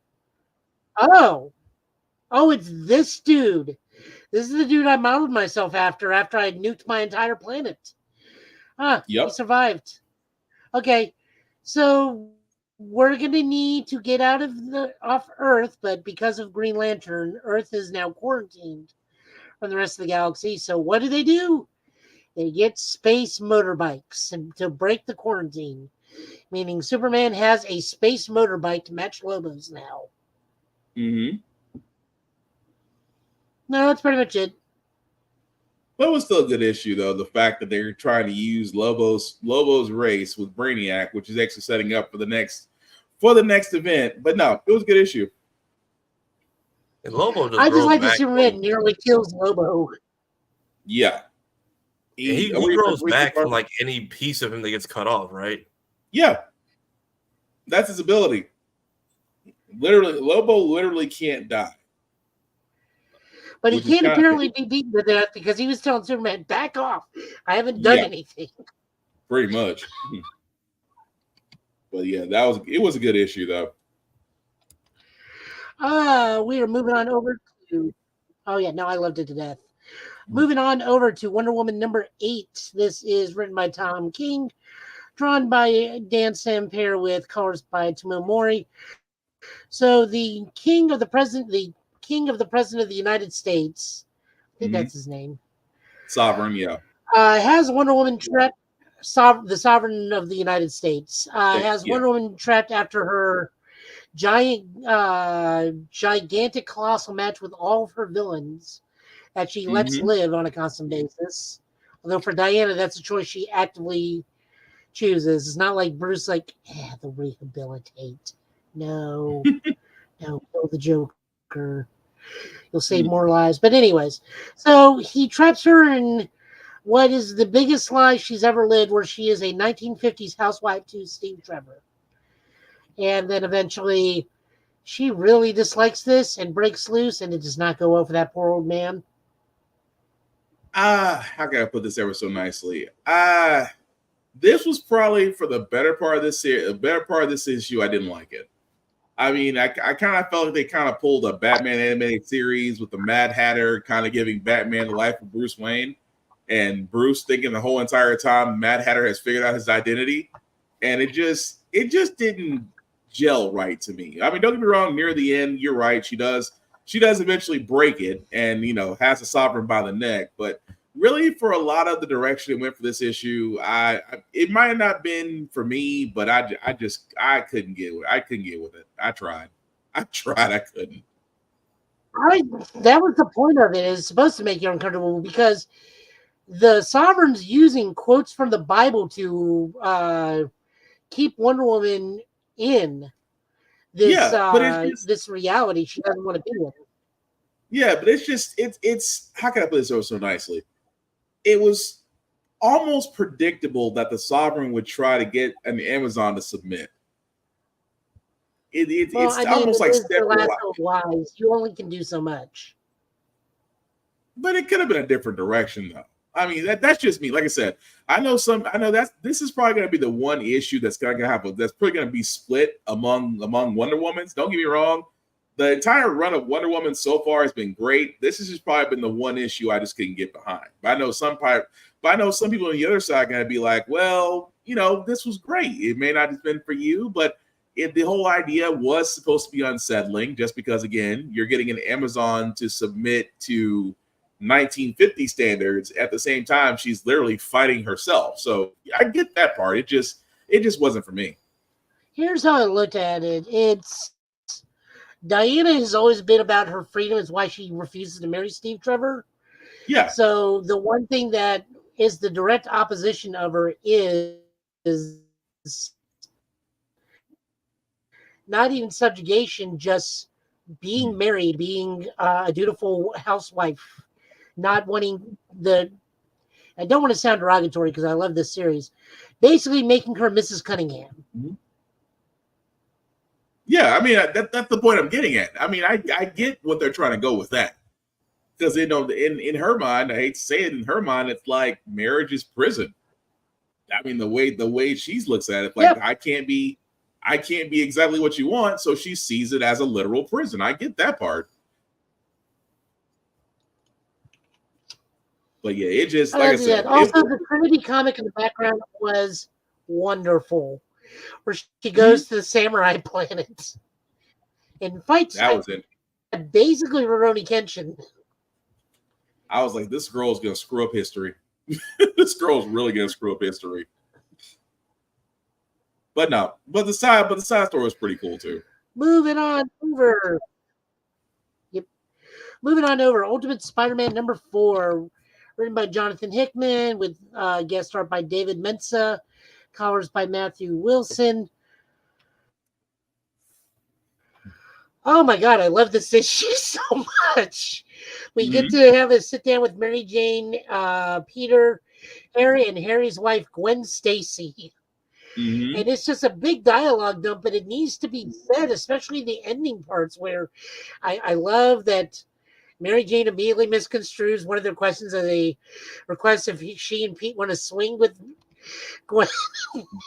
oh, it's this dude. This is the dude I modeled myself after I nuked my entire planet. He survived. Okay, so we're gonna need to get off Earth, but because of Green Lantern, Earth is now quarantined from the rest of the galaxy. So what do? They get space motorbikes to break the quarantine, meaning Superman has a space motorbike to match Lobo's now. Mm-hmm. No, that's pretty much it. But it was still a good issue, though. The fact that they're trying to use Lobo's race with Brainiac, which is actually setting up for the next event. But no, it was a good issue. And Lobo I just like that Superman nearly kills Lobo. Yeah. He grows back from like any piece of him that gets cut off, right? Yeah. That's his ability. Lobo literally can't die. But he can't apparently be beaten to death because he was telling Superman, back off. I haven't done anything. Pretty much. But yeah, it was a good issue, though. We are moving on over to... Oh, yeah, no, I loved it to death. Moving on over to Wonder Woman number 8. This is written by Tom King, drawn by Dan Sampere with colors by Tomo Mori. So the king of the president of the United States, I think that's his name. Sovereign, yeah. Has Wonder Woman trapped, the sovereign of the United States, Wonder Woman trapped after her gigantic colossal match with all of her villains that she lets live on a constant basis. Although for Diana, that's a choice she actively chooses. It's not like Bruce, like, the rehabilitate. No, kill the Joker. You'll save more lives. But anyways, so he traps her in what is the biggest lie she's ever lived, where she is a 1950s housewife to Steve Trevor. And then eventually she really dislikes this and breaks loose, and it does not go well for that poor old man. How can I put this ever so nicely? This was probably for the better part of this issue. I didn't like it. I mean, I kind of felt like they kind of pulled a Batman animated series with the Mad Hatter kind of giving Batman the life of Bruce Wayne, and Bruce thinking the whole entire time Mad Hatter has figured out his identity, and it just didn't gel right to me. I mean, don't get me wrong, near the end, you're right, she does eventually break it and, has the Sovereign by the neck, but really, for a lot of the direction it went for this issue, it might have not been for me, but I couldn't get with it. I couldn't get with it. I tried. I couldn't. That was the point of it. It's supposed to make you uncomfortable because the Sovereign's using quotes from the Bible to keep Wonder Woman in this this reality she doesn't want to be in. Yeah, but it's how can I put this so nicely? It was almost predictable that the Sovereign would try to get an Amazon to submit. It's almost like the last of wise. You only can do so much. But it could have been a different direction, though. I mean, that's just me. Like I said, I know this is probably going to be the one issue that's going to have that's probably going to be split among Wonder Womans. Don't get me wrong. The entire run of Wonder Woman so far has been great. This has just probably been the one issue I just couldn't get behind. But I know some people on the other side are going to be like, well, this was great. It may not have been for you, but the whole idea was supposed to be unsettling just because, again, you're getting an Amazon to submit to 1950 standards. At the same time, she's literally fighting herself. So I get that part. It just wasn't for me. Here's how I looked at it. It's Diana has always been about her freedom. Is why she refuses to marry Steve Trevor. Yeah. So the one thing that is the direct opposition of her is not even subjugation, just being married, being a dutiful housewife, not wanting I don't want to sound derogatory because I love this series, basically making her Mrs. Cunningham. Mm-hmm. Yeah, I mean, that's the point I'm getting at. I mean, I get what they're trying to go with that. Because, in her mind, I hate to say it, in her mind, it's like marriage is prison. I mean, the way she looks at it, like, I can't be exactly what you want, so she sees it as a literal prison. I get that part. But yeah, it just, like I said. Also, the Trinity comic in the background was wonderful, where she goes to the samurai planet and fights. That was it. Basically, Rurouni Kenshin. I was like, this girl's gonna screw up history. This girl's really gonna screw up history. But no, but the side story was pretty cool too. Moving on over. Yep. Moving on over. Ultimate Spider-Man #4, written by Jonathan Hickman, with guest art by David Mensa, colors by Matthew Wilson. Oh my God, I love this issue so much. We get to have a sit down with Mary Jane, Peter, Harry, and Harry's wife, Gwen Stacy. Mm-hmm. And it's just a big dialogue dump, but it needs to be said, especially the ending parts where I love that Mary Jane immediately misconstrues one of their questions as a request if she and Pete want to swing with Gwen.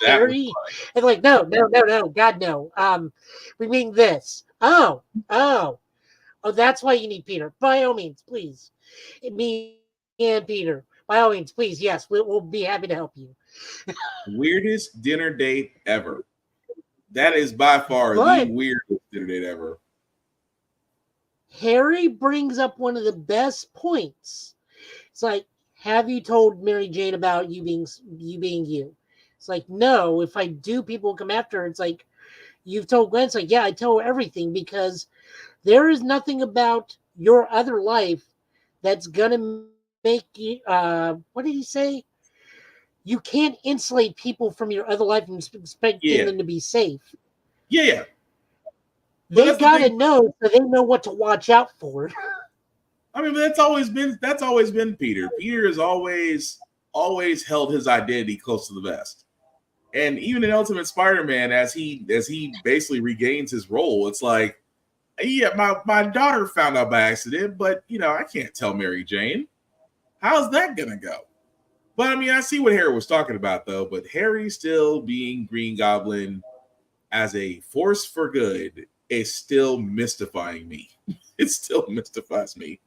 Harry. And like, no, God, no. We mean this. Oh, that's why you need Peter. By all means, please. Me and Peter. By all means, please. Yes, we'll be happy to help you. Weirdest dinner date ever. That is by far the weirdest dinner date ever. Harry brings up one of the best points. It's like, have you told Mary Jane about you being you? It's like, no. If I do, people will come after her. It's like, you've told Gwen. It's like, yeah, I tell her everything because there is nothing about your other life that's gonna make you. What did he say? You can't insulate people from your other life and expect them to be safe. Yeah. They've got to know so they know what to watch out for. I mean, that's always been Peter. Peter has always held his identity close to the vest. And even in Ultimate Spider-Man, as he basically regains his role, it's like, yeah, my daughter found out by accident, but I can't tell Mary Jane. How's that gonna go? But I mean, I see what Harry was talking about, though. But Harry still being Green Goblin as a force for good is still mystifying me. It still mystifies me.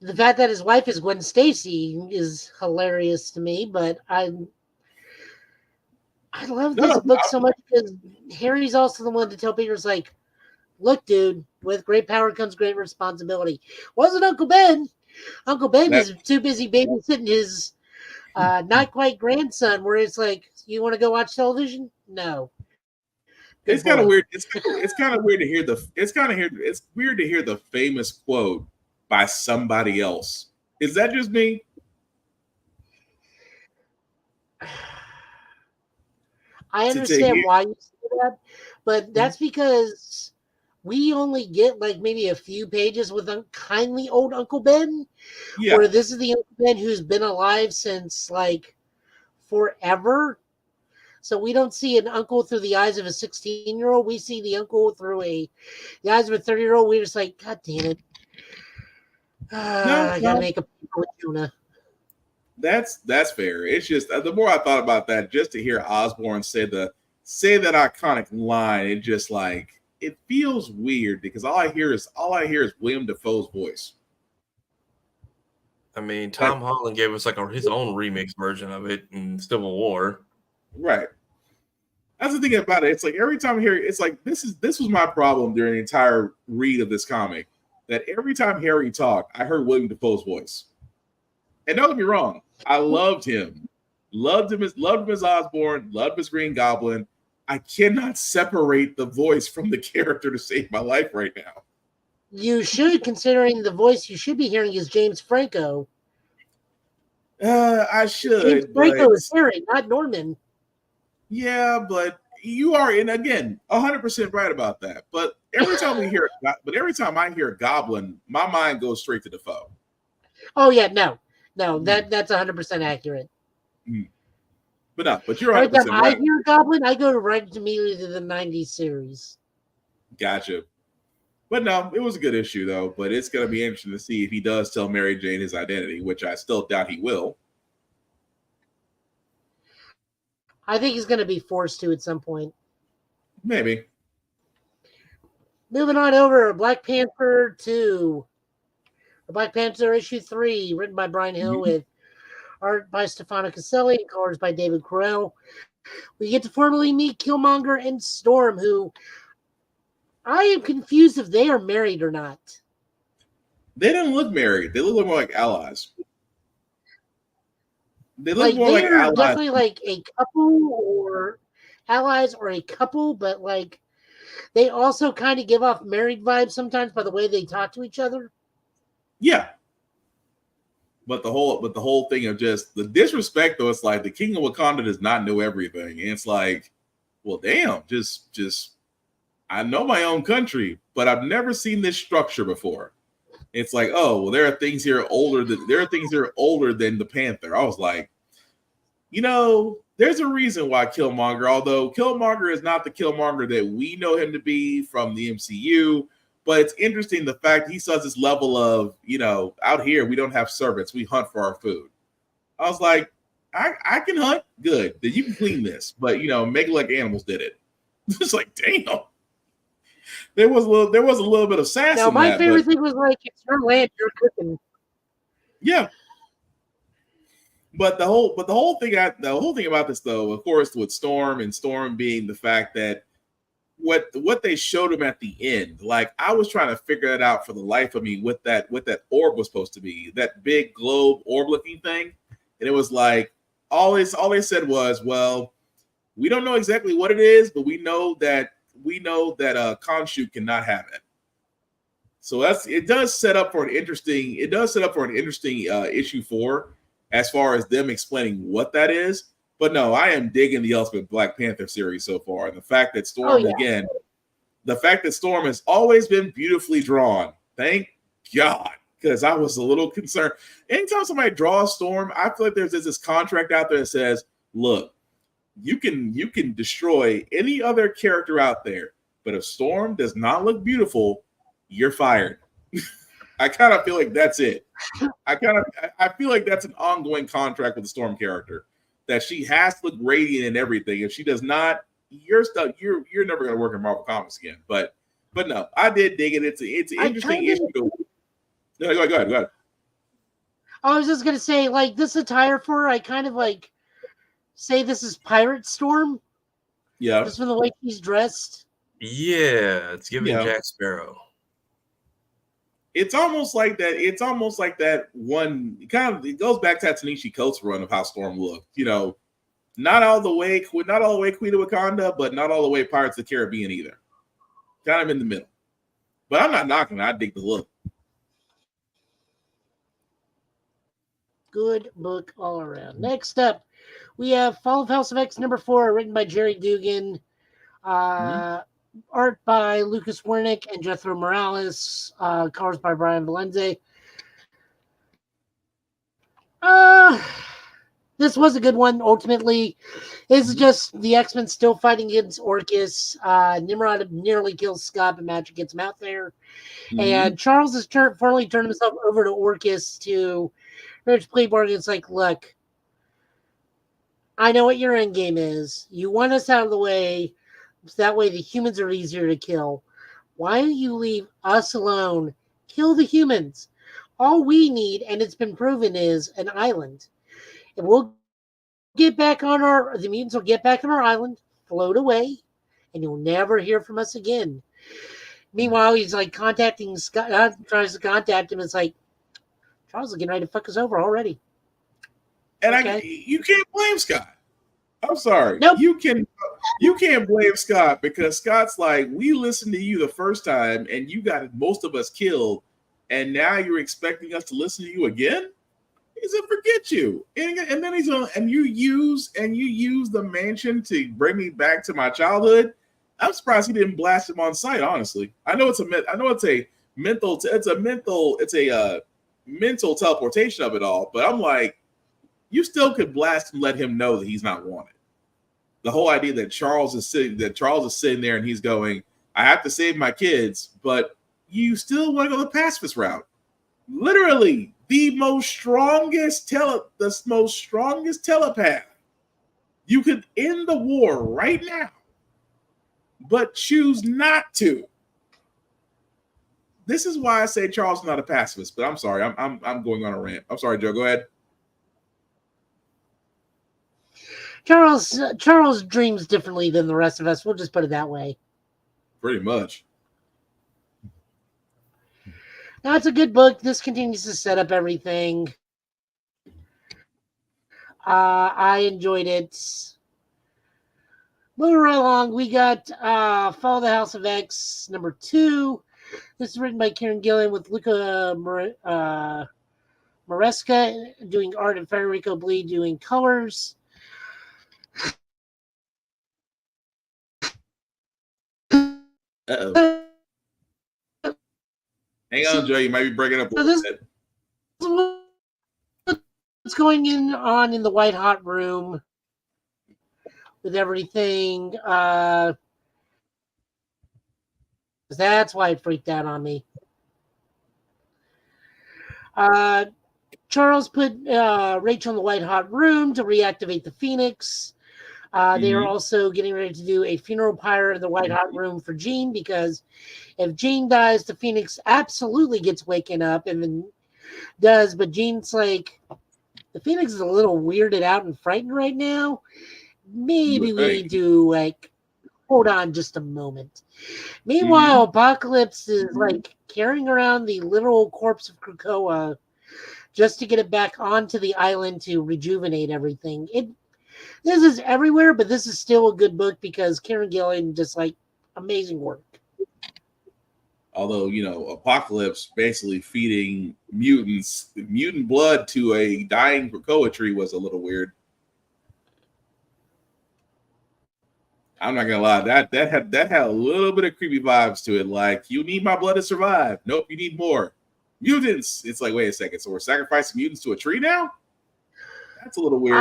The fact that his wife is Gwen Stacy is hilarious to me, but I love this book so much because Harry's also the one to tell Peter's like, look, dude, with great power comes great responsibility. Wasn't Uncle Ben? Uncle Ben is too busy babysitting his not quite grandson. Where it's like, you want to go watch television? No. Good It's kind of boy. weird. It's kind of weird to hear it's weird to hear the famous quote by somebody else. Is that just me? I understand why you say that, but that's because we only get like maybe a few pages with kindly old Uncle Ben. Yeah. Where this is the Uncle Ben who's been alive since like forever. So we don't see an uncle through the eyes of a 16-year-old. We see the uncle through the eyes of a 30-year-old. We're just like, God damn it. I gotta make a paper with Jonah. That's fair. It's just the more I thought about that, just to hear Osborn say that iconic line, it just like it feels weird because all I hear is William Dafoe's voice. I mean, Tom Holland gave us like his own remix version of it in Civil War. Right. That's the thing about it. It's like every time I hear it, it's like this was my problem during the entire read of this comic. That every time Harry talked, I heard William Dafoe's voice. And don't get me wrong, I loved him. Loved him as Osborn, loved him as Green Goblin. I cannot separate the voice from the character to save my life right now. You should, considering the voice you should be hearing is James Franco. I should. James Franco is Harry, not Norman. Yeah, but you are, and again, 100% right about that. But every time I hear Goblin, my mind goes straight to Defoe. Oh yeah, no, that's 100% accurate. But you're 100% every time right. I hear Goblin, I go right immediately to the '90s series. Gotcha. But no, it was a good issue though. But it's going to be interesting to see if he does tell Mary Jane his identity, which I still doubt he will. I think he's going to be forced to at some point. Maybe. Moving on over, Black Panther 2. Black Panther issue 3, written by Brian Hill with art by Stefano Caselli and colors by David Correll. We get to formally meet Killmonger and Storm, who I am confused if they are married or not. They didn't look married. They look more like allies. They look Like more like they're allies. definitely like a couple or allies or a couple, but like they also kind of give off married vibes sometimes by the way they talk to each other. Yeah. But the whole thing of just the disrespect though, it's like the King of Wakanda does not know everything. And it's like, well, damn, just I know my own country, but I've never seen this structure before. It's like, oh, well, there are things here older than the Panther. I was like, there's a reason why Killmonger, although Killmonger is not the Killmonger that we know him to be from the MCU, but it's interesting the fact he says this level of, out here we don't have servants, we hunt for our food. I was like, I can hunt, good. Then you can clean this, but make it like animals did it. It's like, damn. There was a little bit of sass. Now, my favorite thing was like, it's your land, you're cooking. Yeah. But the whole thing about this though, of course, with Storm being the fact that what they showed him at the end, like I was trying to figure that out for the life of me, what that orb was supposed to be, that big globe orb looking thing, and it was like all they said was, well, we don't know exactly what it is, but we know that Khonshu cannot have it. So it does set up for an interesting issue 4 as far as them explaining what that is. But no, I am digging the Ultimate Black Panther series so far, and the fact that Storm has always been beautifully drawn. Thank God, because I was a little concerned. Anytime somebody draws Storm, I feel like there's this contract out there that says, look, you can destroy any other character out there, but if Storm does not look beautiful, you're fired. I kind of feel like that's it. I feel like that's an ongoing contract with the Storm character, that she has to look radiant and everything. If she does not, you're stuck. You're never going to work in Marvel Comics again. But no, I did dig it. It's an interesting issue. No, go ahead. I was just gonna say, like, this attire for her, I kind of like say this is Pirate Storm. Yeah. Just from the way she's dressed. Yeah, it's giving Jack Sparrow. It's almost like that. It's almost like that one. It goes back to that Tanishi Coates run of how Storm looked. Not all the way Queen of Wakanda, but not all the way Pirates of the Caribbean either. Kind of in the middle. But I'm not knocking it. I dig the look. Good book all around. Next up, we have Fall of House of X #4, written by Jerry Dugan. Art by Lucas Wernick and Jethro Morales. Colors by Brian Valenze. This was a good one, ultimately. This is just the X-Men still fighting against Orcus. Nimrod nearly kills Scott, but Magic gets him out there. And Charles has finally turned himself over to Orcus to Rich Playboard. It's like, look, I know what your end game is. You want us out of the way, so that way the humans are easier to kill. Why don't you leave us alone? Kill the humans. All we need, and it's been proven, is an island. And we'll get back on the mutants will get back on our island, float away, and you'll never hear from us again. Meanwhile, he's like contacting Scott, tries to contact him. It's like, Charles is getting ready to fuck us over already. And you can't blame Scott. I'm sorry. Nope. You can't blame Scott because Scott's like, we listened to you the first time and you got most of us killed, and now you're expecting us to listen to you again? He said, forget you. And then he's on, and you use the mansion to bring me back to my childhood. I'm surprised he didn't blast him on sight, honestly. I know it's a mental teleportation of it all, but I'm like, you still could blast and let him know that he's not wanted. The whole idea that Charles is sitting there and he's going, I have to save my kids, but you still want to go the pacifist route. Literally, the strongest telepath. You could end the war right now, but choose not to. This is why I say Charles is not a pacifist. But I'm sorry, I'm going on a rant. I'm sorry, Joe. Go ahead. Charles dreams differently than the rest of us. We'll just put it that way. Pretty much. Now, it's a good book. This continues to set up everything. I enjoyed it. Moving right along, we got Fall of the House of X #2. This is written by Kieran Gillen with Luca Maresca doing art and Federico Bleed doing colors. Uh-oh. Hang on, Joe. You might be breaking up a little bit. What's going on in the white hot room with everything? That's why it freaked out on me. Charles put Rachel in the white hot room to reactivate the Phoenix. They are also getting ready to do a funeral pyre in the white hot room for Jean, because if Jean dies, the Phoenix absolutely gets waken up and then does. But Jean's like, the Phoenix is a little weirded out and frightened right now. Maybe we need to hold on just a moment. Meanwhile, Apocalypse is carrying around the literal corpse of Krakoa just to get it back onto the island to rejuvenate everything. This is everywhere, but this is still a good book because Kieran Gillen just amazing work. Although, Apocalypse basically feeding mutant blood to a dying Krakoa tree was a little weird. I'm not gonna lie, that had a little bit of creepy vibes to it. Like, you need my blood to survive. Nope, you need more mutants. It's like, wait a second, so we're sacrificing mutants to a tree now? That's a little weird.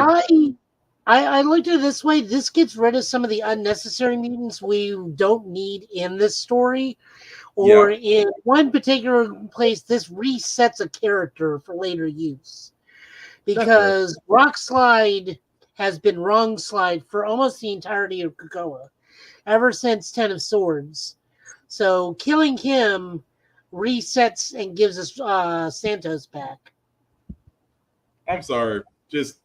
I looked at it this way. This gets rid of some of the unnecessary mutants we don't need in this story. Or in one particular place, this resets a character for later use. Because Rockslide has been wrong slide for almost the entirety of Krakoa, ever since Ten of Swords. So killing him resets and gives us Santos back. I'm sorry, it just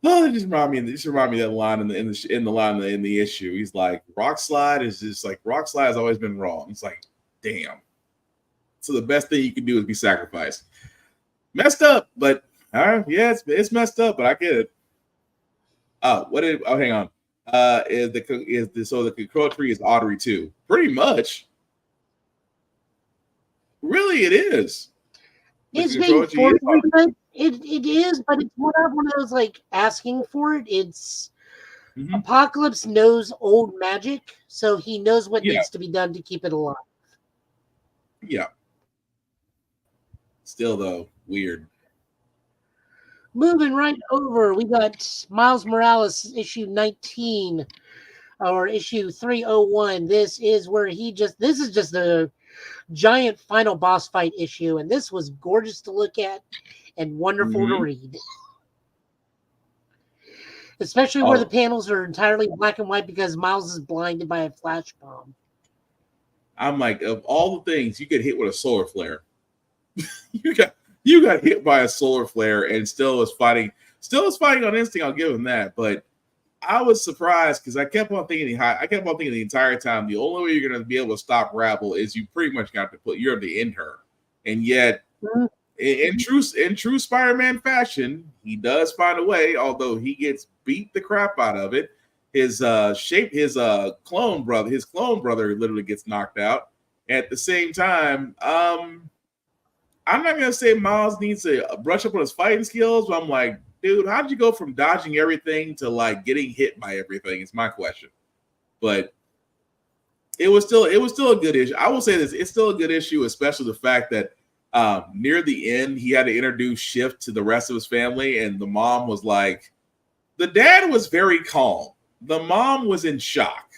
remind me of that line in the issue. He's like, Rockslide is just like, Rockslide has always been wrong. It's like, damn. So the best thing you can do is be sacrificed. Messed up, but yeah, it's messed up, but I get it. Hang on. So the control tree is Audrey too? Pretty much. Really, it is. It's being forced. It is, but it's one of those like asking for it. It's Apocalypse knows old magic, so he knows what needs to be done to keep it alive. Yeah. Still though, weird. Moving right over, we got Miles Morales issue 19 or issue 301. This is just the giant final boss fight issue, and this was gorgeous to look at and wonderful to read. Especially where the panels are entirely black and white because Miles is blinded by a flash bomb. I'm like, of all the things you get hit with a solar flare, you got hit by a solar flare and still is fighting on instinct. I'll give him that, but I was surprised because I kept on thinking the entire time the only way you're going to be able to stop Rabble is you pretty much got to you're to end her, and yet in true Spider-Man fashion, he does find a way. Although he gets beat the crap out of it, his clone brother literally gets knocked out. At the same time, I'm not gonna say Miles needs to brush up on his fighting skills, but I'm like, dude, how did you go from dodging everything to like getting hit by everything? Is my question. But it was still a good issue. I will say this: it's still a good issue, especially the fact that near the end he had to introduce Shift to the rest of his family, and the mom was like, the dad was very calm. The mom was in shock.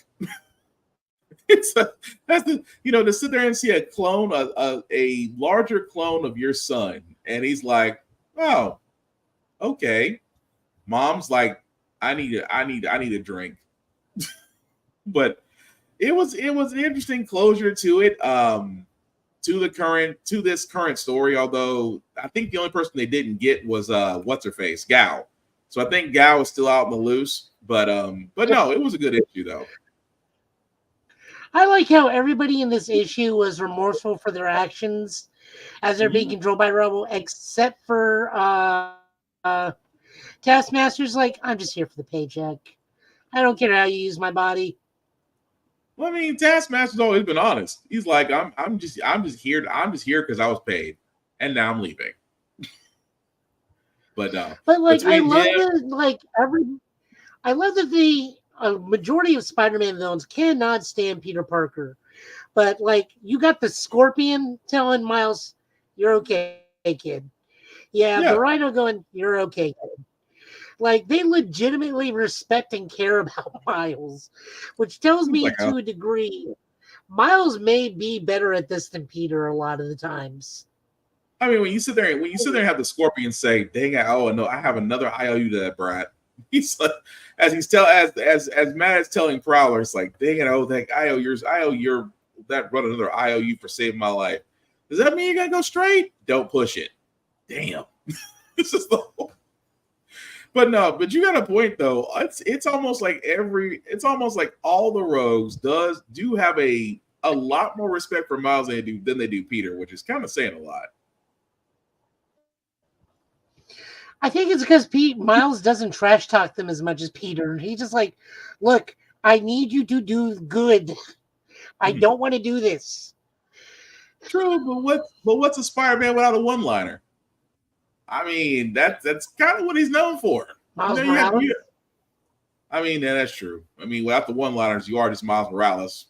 To sit there and see a clone, a larger clone of your son, and he's like, oh, okay. Mom's like, I need a drink. But it was an interesting closure to it, to this current story. Although I think the only person they didn't get was what's her face, Gao. So I think Gao is still out in the loose. But no, it was a good issue though. I like how everybody in this issue was remorseful for their actions as they're being controlled by Rebel, except for Taskmaster's like, I'm just here for the paycheck. I don't care how you use my body. Well, I mean, Taskmaster's always been honest. He's like, I'm just here because I was paid, and now I'm leaving. But like, I love that the majority of Spider-Man villains cannot stand Peter Parker, but like, you got the Scorpion telling Miles, "You're okay, kid." Yeah. The Rhino going, "You're okay, kid." Like, they legitimately respect and care about Miles, which tells me to a degree, Miles may be better at this than Peter a lot of the times. I mean, when you sit there and have the Scorpion say, "Dang it, oh no, I have another IOU to that brat." He's like, as Matt is telling Prowler, it's like, "Dang it, oh that I owe that run another IOU for saving my life." Does that mean you gotta go straight? Don't push it. Damn. This is the whole. But you got a point though. It's almost like all the rogues do have a lot more respect for Miles than they do Peter, which is kind of saying a lot. I think it's because Miles doesn't trash talk them as much as Peter. He's just like, look, I need you to do good. I don't want to do this. True, but what's a Spider-Man without a one-liner? I mean, that's kind of what he's known for. Miles Morales? I mean, that's true. I mean, without the one-liners, you are just Miles Morales.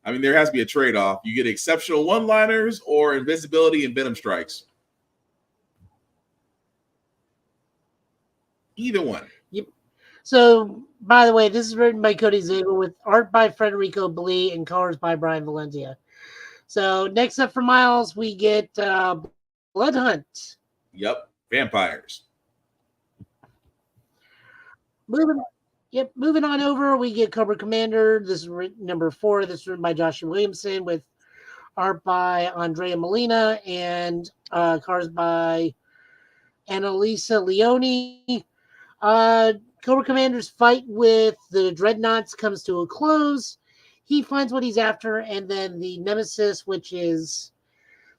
I mean, there has to be a trade-off. You get exceptional one-liners or invisibility and venom strikes. Either one. Yep. So, by the way, this is written by Cody Zabel with art by Federico Blee and colors by Brian Valencia. So, next up for Miles, we get Blood Hunt. Yep, vampires. Moving on over, we get Cobra Commander. This is number 4. This is written by Joshua Williamson with art by Andrea Molina and colors by Annalisa Leone. Cobra Commander's fight with the Dreadnoughts comes to a close. He finds what he's after, and then the Nemesis, which is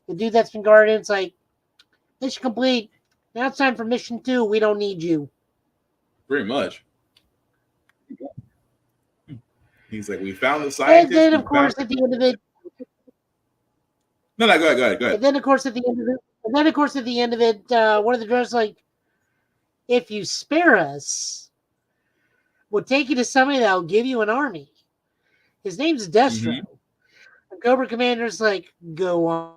The dude that's been guarding, it's like, mission complete. Now it's time for mission 2. We don't need you. Pretty much. He's like, we found the scientist. And then, of course, at the end of it. No, go ahead. And then, of course, at the end of it, one of the drones like, if you spare us, we'll take you to somebody that'll give you an army. His name's Destro. Mm-hmm. And Cobra Commander's like, go on.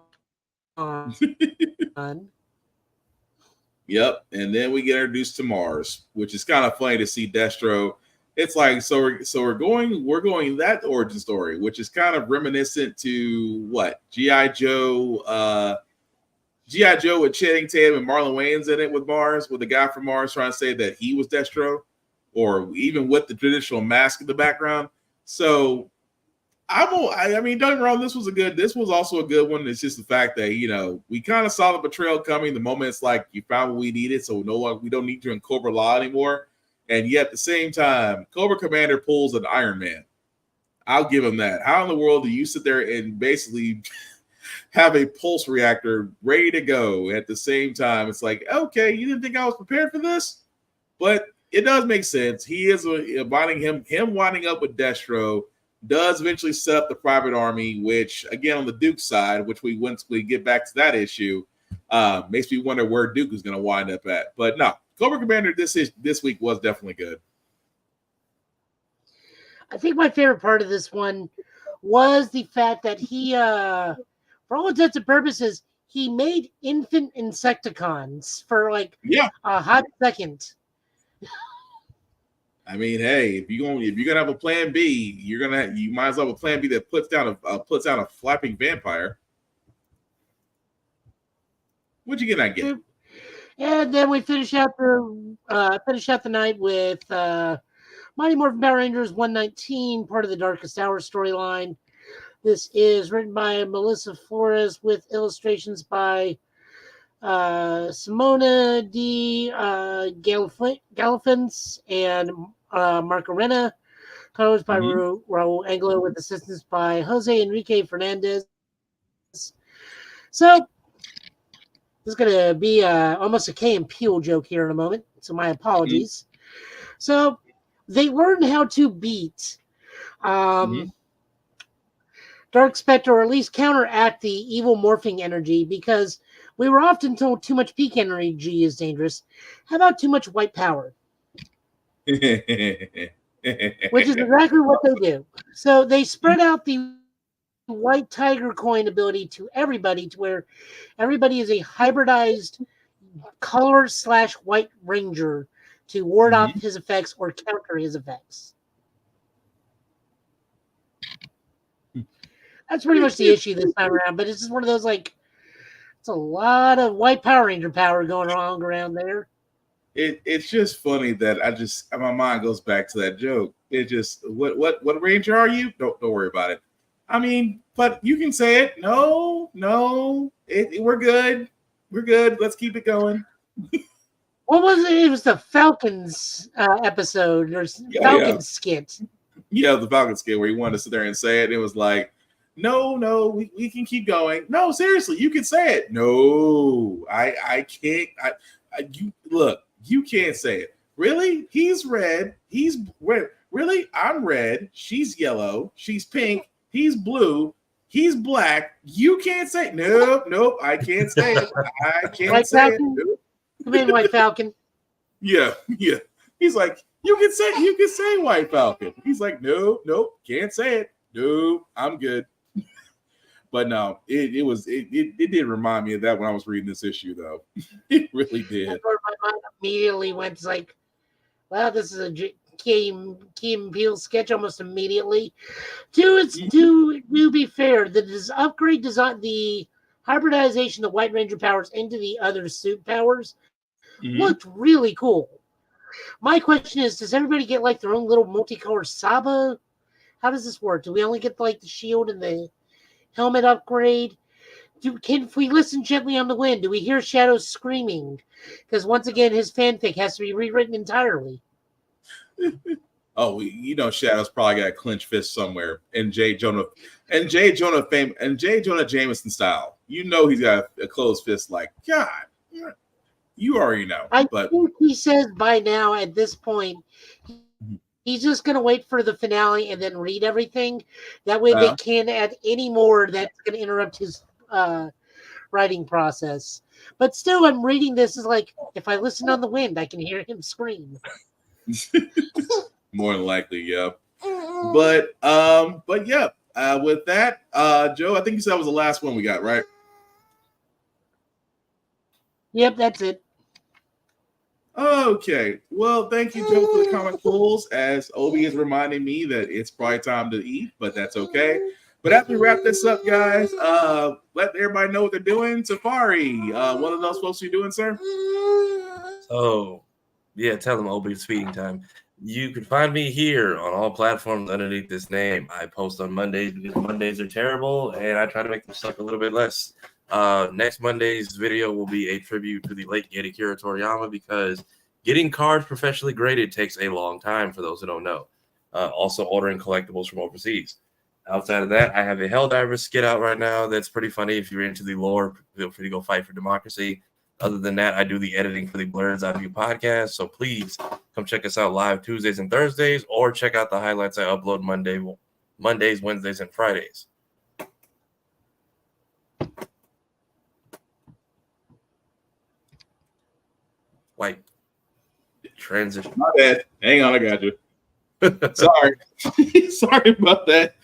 Yep, and then we get introduced to Mars, which is kind of funny to see Destro. It's like we're going that origin story, which is kind of reminiscent to what G.I. Joe with Channing Tatum and Marlon Wayans in it with Mars, with the guy from Mars trying to say that he was Destro, or even with the traditional mask in the background. So I mean, don't get me wrong, this was also a good one. It's just the fact that, we kind of saw the betrayal coming the moment it's like you found what we needed, so we don't need you in Cobra Law anymore. And yet at the same time, Cobra Commander pulls an Iron Man. I'll give him that. How in the world do you sit there and basically have a pulse reactor ready to go at the same time? It's like, okay, you didn't think I was prepared for this? But it does make sense. He is him winding up with Destro does eventually set up the private army, which again on the Duke side, which once we get back to that issue, makes me wonder where Duke is going to wind up at. But no, Cobra Commander this week was definitely good. I think my favorite part of this one was the fact that he, for all intents and purposes, he made infant Insecticons for a hot second. I mean, hey, if you're gonna have a plan B, you might as well have a plan B that puts down a flapping vampire. What'd you get that game? And then we finish out the night with Mighty Morphin Power Rangers 119, part of the Darkest Hour storyline. This is written by Melissa Flores with illustrations by Simona D. Galifants and Mark Arena. Colors by Raul Angelo with assistance by Jose Enrique Fernandez. So this is going to be almost a Key and Peele joke here in a moment, so my apologies. So they learned how to beat Dark Spectre, or at least counteract the evil morphing energy, because we were often told too much peak energy is dangerous. How about too much white power? Which is exactly what they do. So they spread out the white tiger coin ability to everybody, to where everybody is a hybridized color/white ranger to ward off his effects or counter his effects. That's pretty much the issue this time around, but it's just one of those, it's a lot of white Power Ranger power going on around there. It's just funny that my mind goes back to that joke. It just, what ranger are you? Don't worry about it. I mean, but you can say it. No, we're good. We're good. Let's keep it going. What was it? It was the Falcons episode or Falcons skit. Yeah, the Falcons skit where he wanted to sit there and say it. It was like, no, we can keep going. No, seriously, you can say it. No, I can't. You can't say it. Really? He's red. He's red. Really? I'm red. She's yellow. She's pink. He's blue. He's black. You can't say it. Nope. I can't say it. I can't White say Falcon? it. Nope. Come in, White Falcon. Yeah. He's like, you can say White Falcon. He's like, nope, can't say it. No, I'm good. But no, it did remind me of that when I was reading this issue, though. It really did. That's where my mind immediately went well, this is a Key and Peele sketch almost immediately. To be fair, the upgrade design, the hybridization of White Ranger powers into the other suit powers looked really cool. My question is, does everybody get their own little multicolored Saba? How does this work? Do we only get the shield and the helmet upgrade? If we listen gently on the wind, do we hear Shadow screaming? Because once again, his fanfic has to be rewritten entirely. Oh, you know, Shadow's probably got a clenched fist somewhere in J. Jonah Jameson style. You know, he's got a closed fist. Like, God, you already know. I But think he says by now at this point, he's just going to wait for the finale and then read everything. That way they can't add any more that's going to interrupt his writing process. But still, I'm reading this as like, if I listen on the wind, I can hear him scream. more than likely, yeah. But yeah. With that, Joe, I think you said that was the last one we got, right? Yep, that's it. Okay. Well, thank you, Joe, for the comic pulls. As Obi is reminding me that it's probably time to eat, but that's okay. But after we wrap this up, guys, let everybody know what they're doing. Safari, what are those supposed to be doing, sir? So, yeah, tell them Obi it's feeding time. You can find me here on all platforms underneath this name. I post on Mondays because Mondays are terrible, and I try to make them suck a little bit less. Next Monday's video will be a tribute to the late Akira Toriyama because getting cards professionally graded takes a long time for those who don't know. Also ordering collectibles from overseas. Outside of that, I have a Helldivers skit out right now that's pretty funny. If you're into the lore, feel free to go fight for democracy. Other than that, I do the editing for the Blurred's Eye View podcast. So please come check us out live Tuesdays and Thursdays, or check out the highlights I upload Mondays, Wednesdays, and Fridays. Like transition. My bad. Hang on, I got you. Sorry. Sorry about that.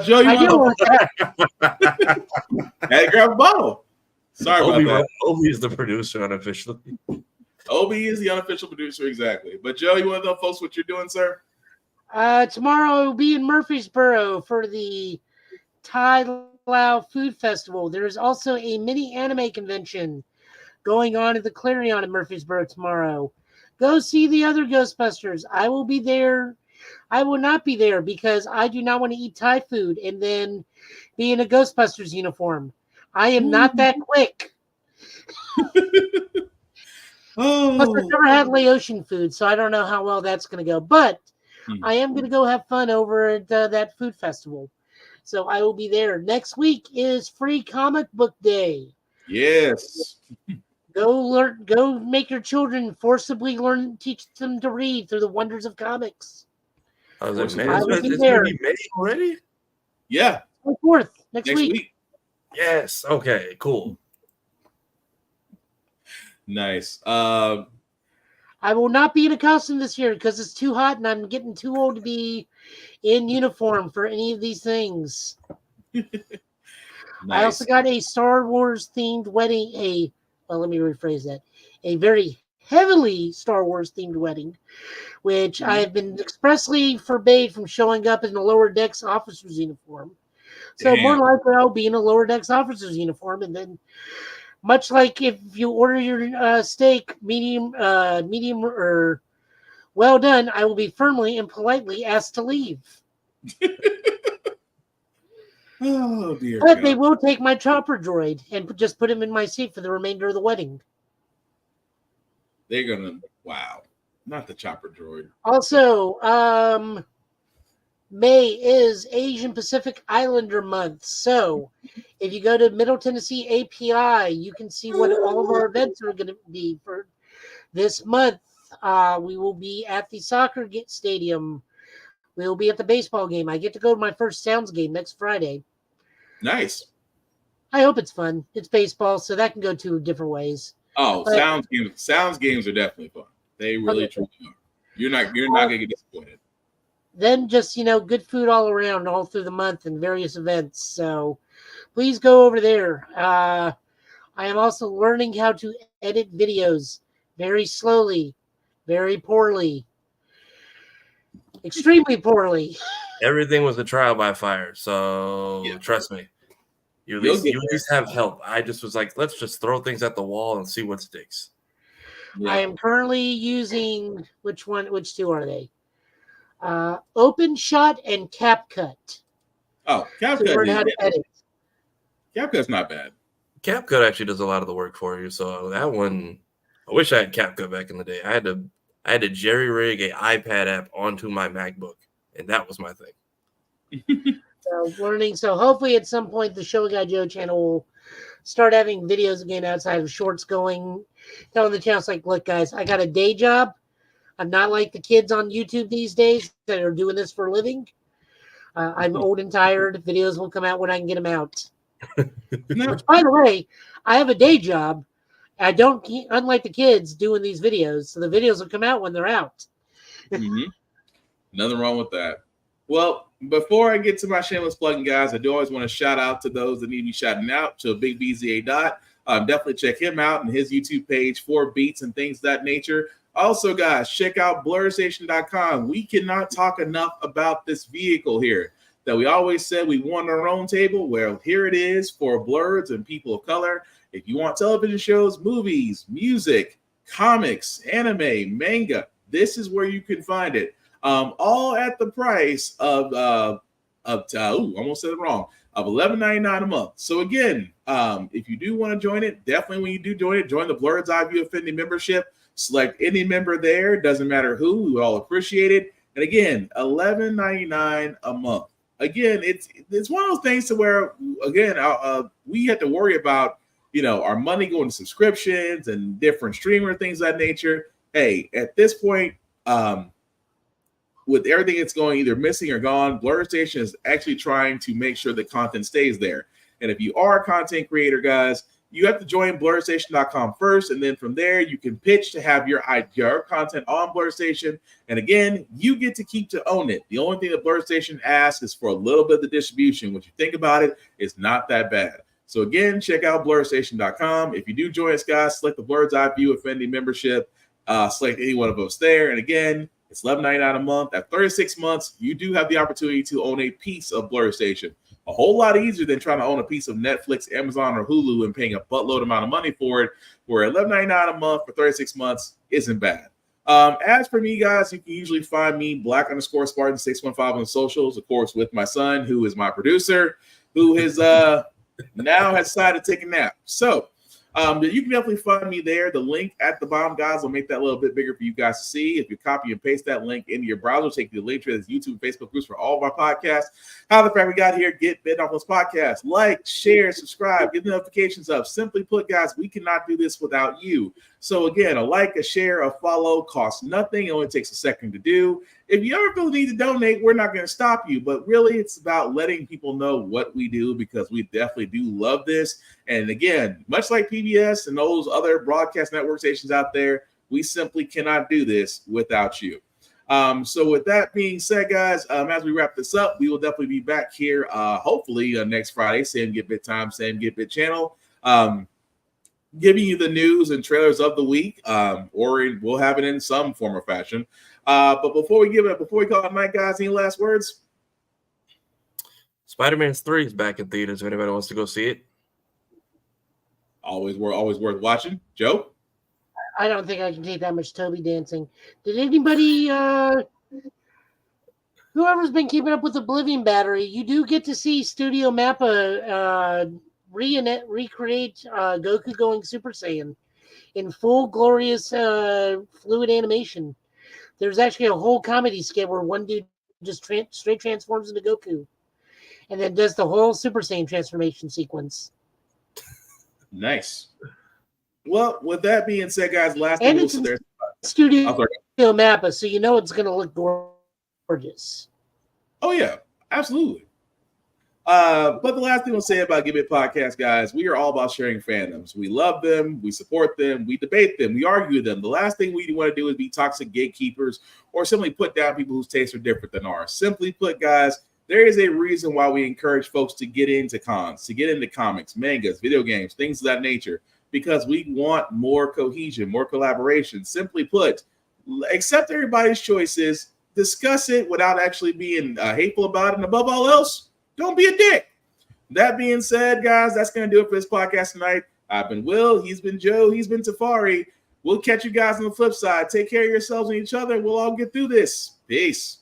Joe, you had to grab a bottle. Sorry about that. Obi is the producer unofficially. Obi is the unofficial producer, exactly. But Joe, you want to tell folks what you're doing, sir? Tomorrow I will be in Murfreesboro for the Thai Lao Food Festival. There is also a mini anime convention going on at the Clarion in Murfreesboro tomorrow. Go see the other Ghostbusters. I will be there. I will not be there because I do not want to eat Thai food and then be in a Ghostbusters uniform. I am not that quick. Plus, I've never had Laotian food, so I don't know how well that's going to go. But I am going to go have fun over at that food festival. So I will be there. Next week is Free Comic Book Day. Yes. Go make your children forcibly teach them to read through the wonders of comics. I was like, man, I will be it's there. going to be May already? Yeah. 4th, next week. Yes. Okay, cool. Nice. I will not be in a costume this year because it's too hot and I'm getting too old to be in uniform for any of these things. Nice. I also got a Star Wars themed wedding. Let me rephrase that. A very heavily Star Wars themed wedding, which I have been expressly forbade from showing up in a lower decks officer's uniform. So more likely I'll be in a lower decks officer's uniform, and then much like if you order your steak medium or well done, I will be firmly and politely asked to leave. Oh dear. But God. they will take my chopper droid and just put him in my seat for the remainder of the wedding. They're gonna not the chopper droid. Also, May is Asian Pacific Islander month. So if you go to Middle Tennessee API, you can see what all of our events are going to be for this month. We will be at the soccer stadium. We will be at the baseball game. I get to go to my first Sounds game next Friday. Nice. I hope it's fun. It's baseball, so that can go two different ways. Oh, Sounds games are definitely fun. They really truly are. You're not gonna get disappointed. Then just, good food all around, all through the month and various events. So please go over there. I am also learning how to edit videos very slowly, very poorly, extremely poorly. Everything was a trial by fire. So trust me. You at least have help. I just was like, let's just throw things at the wall and see what sticks. Yeah. I am currently using, which two are they? Open Shot and CapCut. Oh, CapCut. To learn how to edit. CapCut's not bad. CapCut actually does a lot of the work for you. So that one, I wish I had CapCut back in the day. I had to I had to jerry rig an iPad app onto my MacBook, and that was my thing. So learning. So hopefully at some point the Show Guy Joe channel will start having videos again outside of shorts going. Telling the channel, it's like, look, guys, I got a day job. I'm not like the kids on YouTube these days that are doing this for a living. I'm old and tired. Videos will come out when I can get them out. Which, by the way, I have a day job. I don't, unlike the kids doing these videos, so the videos will come out when they're out. Nothing wrong with that. Well, before I get to my shameless plugging, guys, I do always want to shout out to those that need me shouting out. To Big BZA Dot. Definitely check him out and his YouTube page for beats and things of that nature. Also, guys, check out blurrstation.com. We cannot talk enough about this vehicle here that we always said we want our own table. Well, here it is for blurs and people of color. If you want television shows, movies, music, comics, anime, manga, this is where you can find it. All at the price of almost said it wrong, of $11.99 a month. So again, if you do want to join it, definitely when you do join it, join the Blurred's Eye View Affinity membership. Select any member there, doesn't matter who, we would all appreciate it. And again, $11.99 a month. Again, it's one of those things to where, again, we have to worry about, our money going to subscriptions and different streamer things of that nature. Hey, at this point, with everything that's going either missing or gone, Blur Station is actually trying to make sure the content stays there. And if you are a content creator, guys, you have to join blurrstation.com first, and then from there you can pitch to have your content on Blur Station. And again, you get to keep to own it. The only thing that Blur Station asks is for a little bit of the distribution. When you think about it, it's not that bad. So again, check out blurrstation.com. If you do join us, guys, select the Blurred's Eye View Affinity membership. Select any one of us there. And again, it's $11.99 a month. At 36 months, you do have the opportunity to own a piece of Blur Station. A whole lot easier than trying to own a piece of Netflix, Amazon, or Hulu and paying a buttload amount of money for it, where $11.99 a month for 36 months isn't bad. As for me, guys, you can usually find me Black_Spartan615 on socials, of course, with my son, who is my producer, who has now has decided to take a nap. So you can definitely find me there. The link at the bottom, guys, will make that a little bit bigger for you guys to see. If you copy and paste that link into your browser, take you to the link to this YouTube and Facebook groups for all of our podcasts. How the fact we got here, get bit off this podcast. Like, share, subscribe, get the notifications up. Simply put, guys, we cannot do this without you. So again, a like, a share, a follow costs nothing. It only takes a second to do. If you ever feel the need to donate, we're not going to stop you. But really, it's about letting people know what we do, because we definitely do love this. And again, much like PBS and those other broadcast network stations out there, we simply cannot do this without you. So with that being said, guys, as we wrap this up, we will definitely be back here, hopefully next Friday, same Get Bit time, same Get Bit channel, giving you the news and trailers of the week, or we'll have it in some form or fashion. But before we call it night, guys, any last words? Spider-Man 3 is back in theaters. If anybody wants to go see it, always worth watching. Joe? I don't think I can take that much Toby dancing. Did anybody, whoever's been keeping up with Oblivion Battery, you do get to see Studio Mappa recreate Goku going Super Saiyan in full glorious fluid animation. There's actually a whole comedy skit where one dude just straight transforms into Goku and then does the whole Super Saiyan transformation sequence. Nice. Well, with that being said, guys, last and thing it's in Studio Mappa, so you know it's going to look gorgeous. Oh yeah, absolutely. But the last thing we'll say about Give It Podcast, guys, we are all about sharing fandoms. We love them, we support them, we debate them, we argue them. The last thing we want to do is be toxic gatekeepers or simply put down people whose tastes are different than ours. Simply put, guys, there is a reason why we encourage folks to get into cons, to get into comics, mangas, video games, things of that nature, because we want more cohesion, more collaboration. Simply put, accept everybody's choices, discuss it without actually being hateful about it, and above all else, don't be a dick. That being said, guys, that's going to do it for this podcast tonight. I've been Will. He's been Joe. He's been Tafari. We'll catch you guys on the flip side. Take care of yourselves and each other. We'll all get through this. Peace.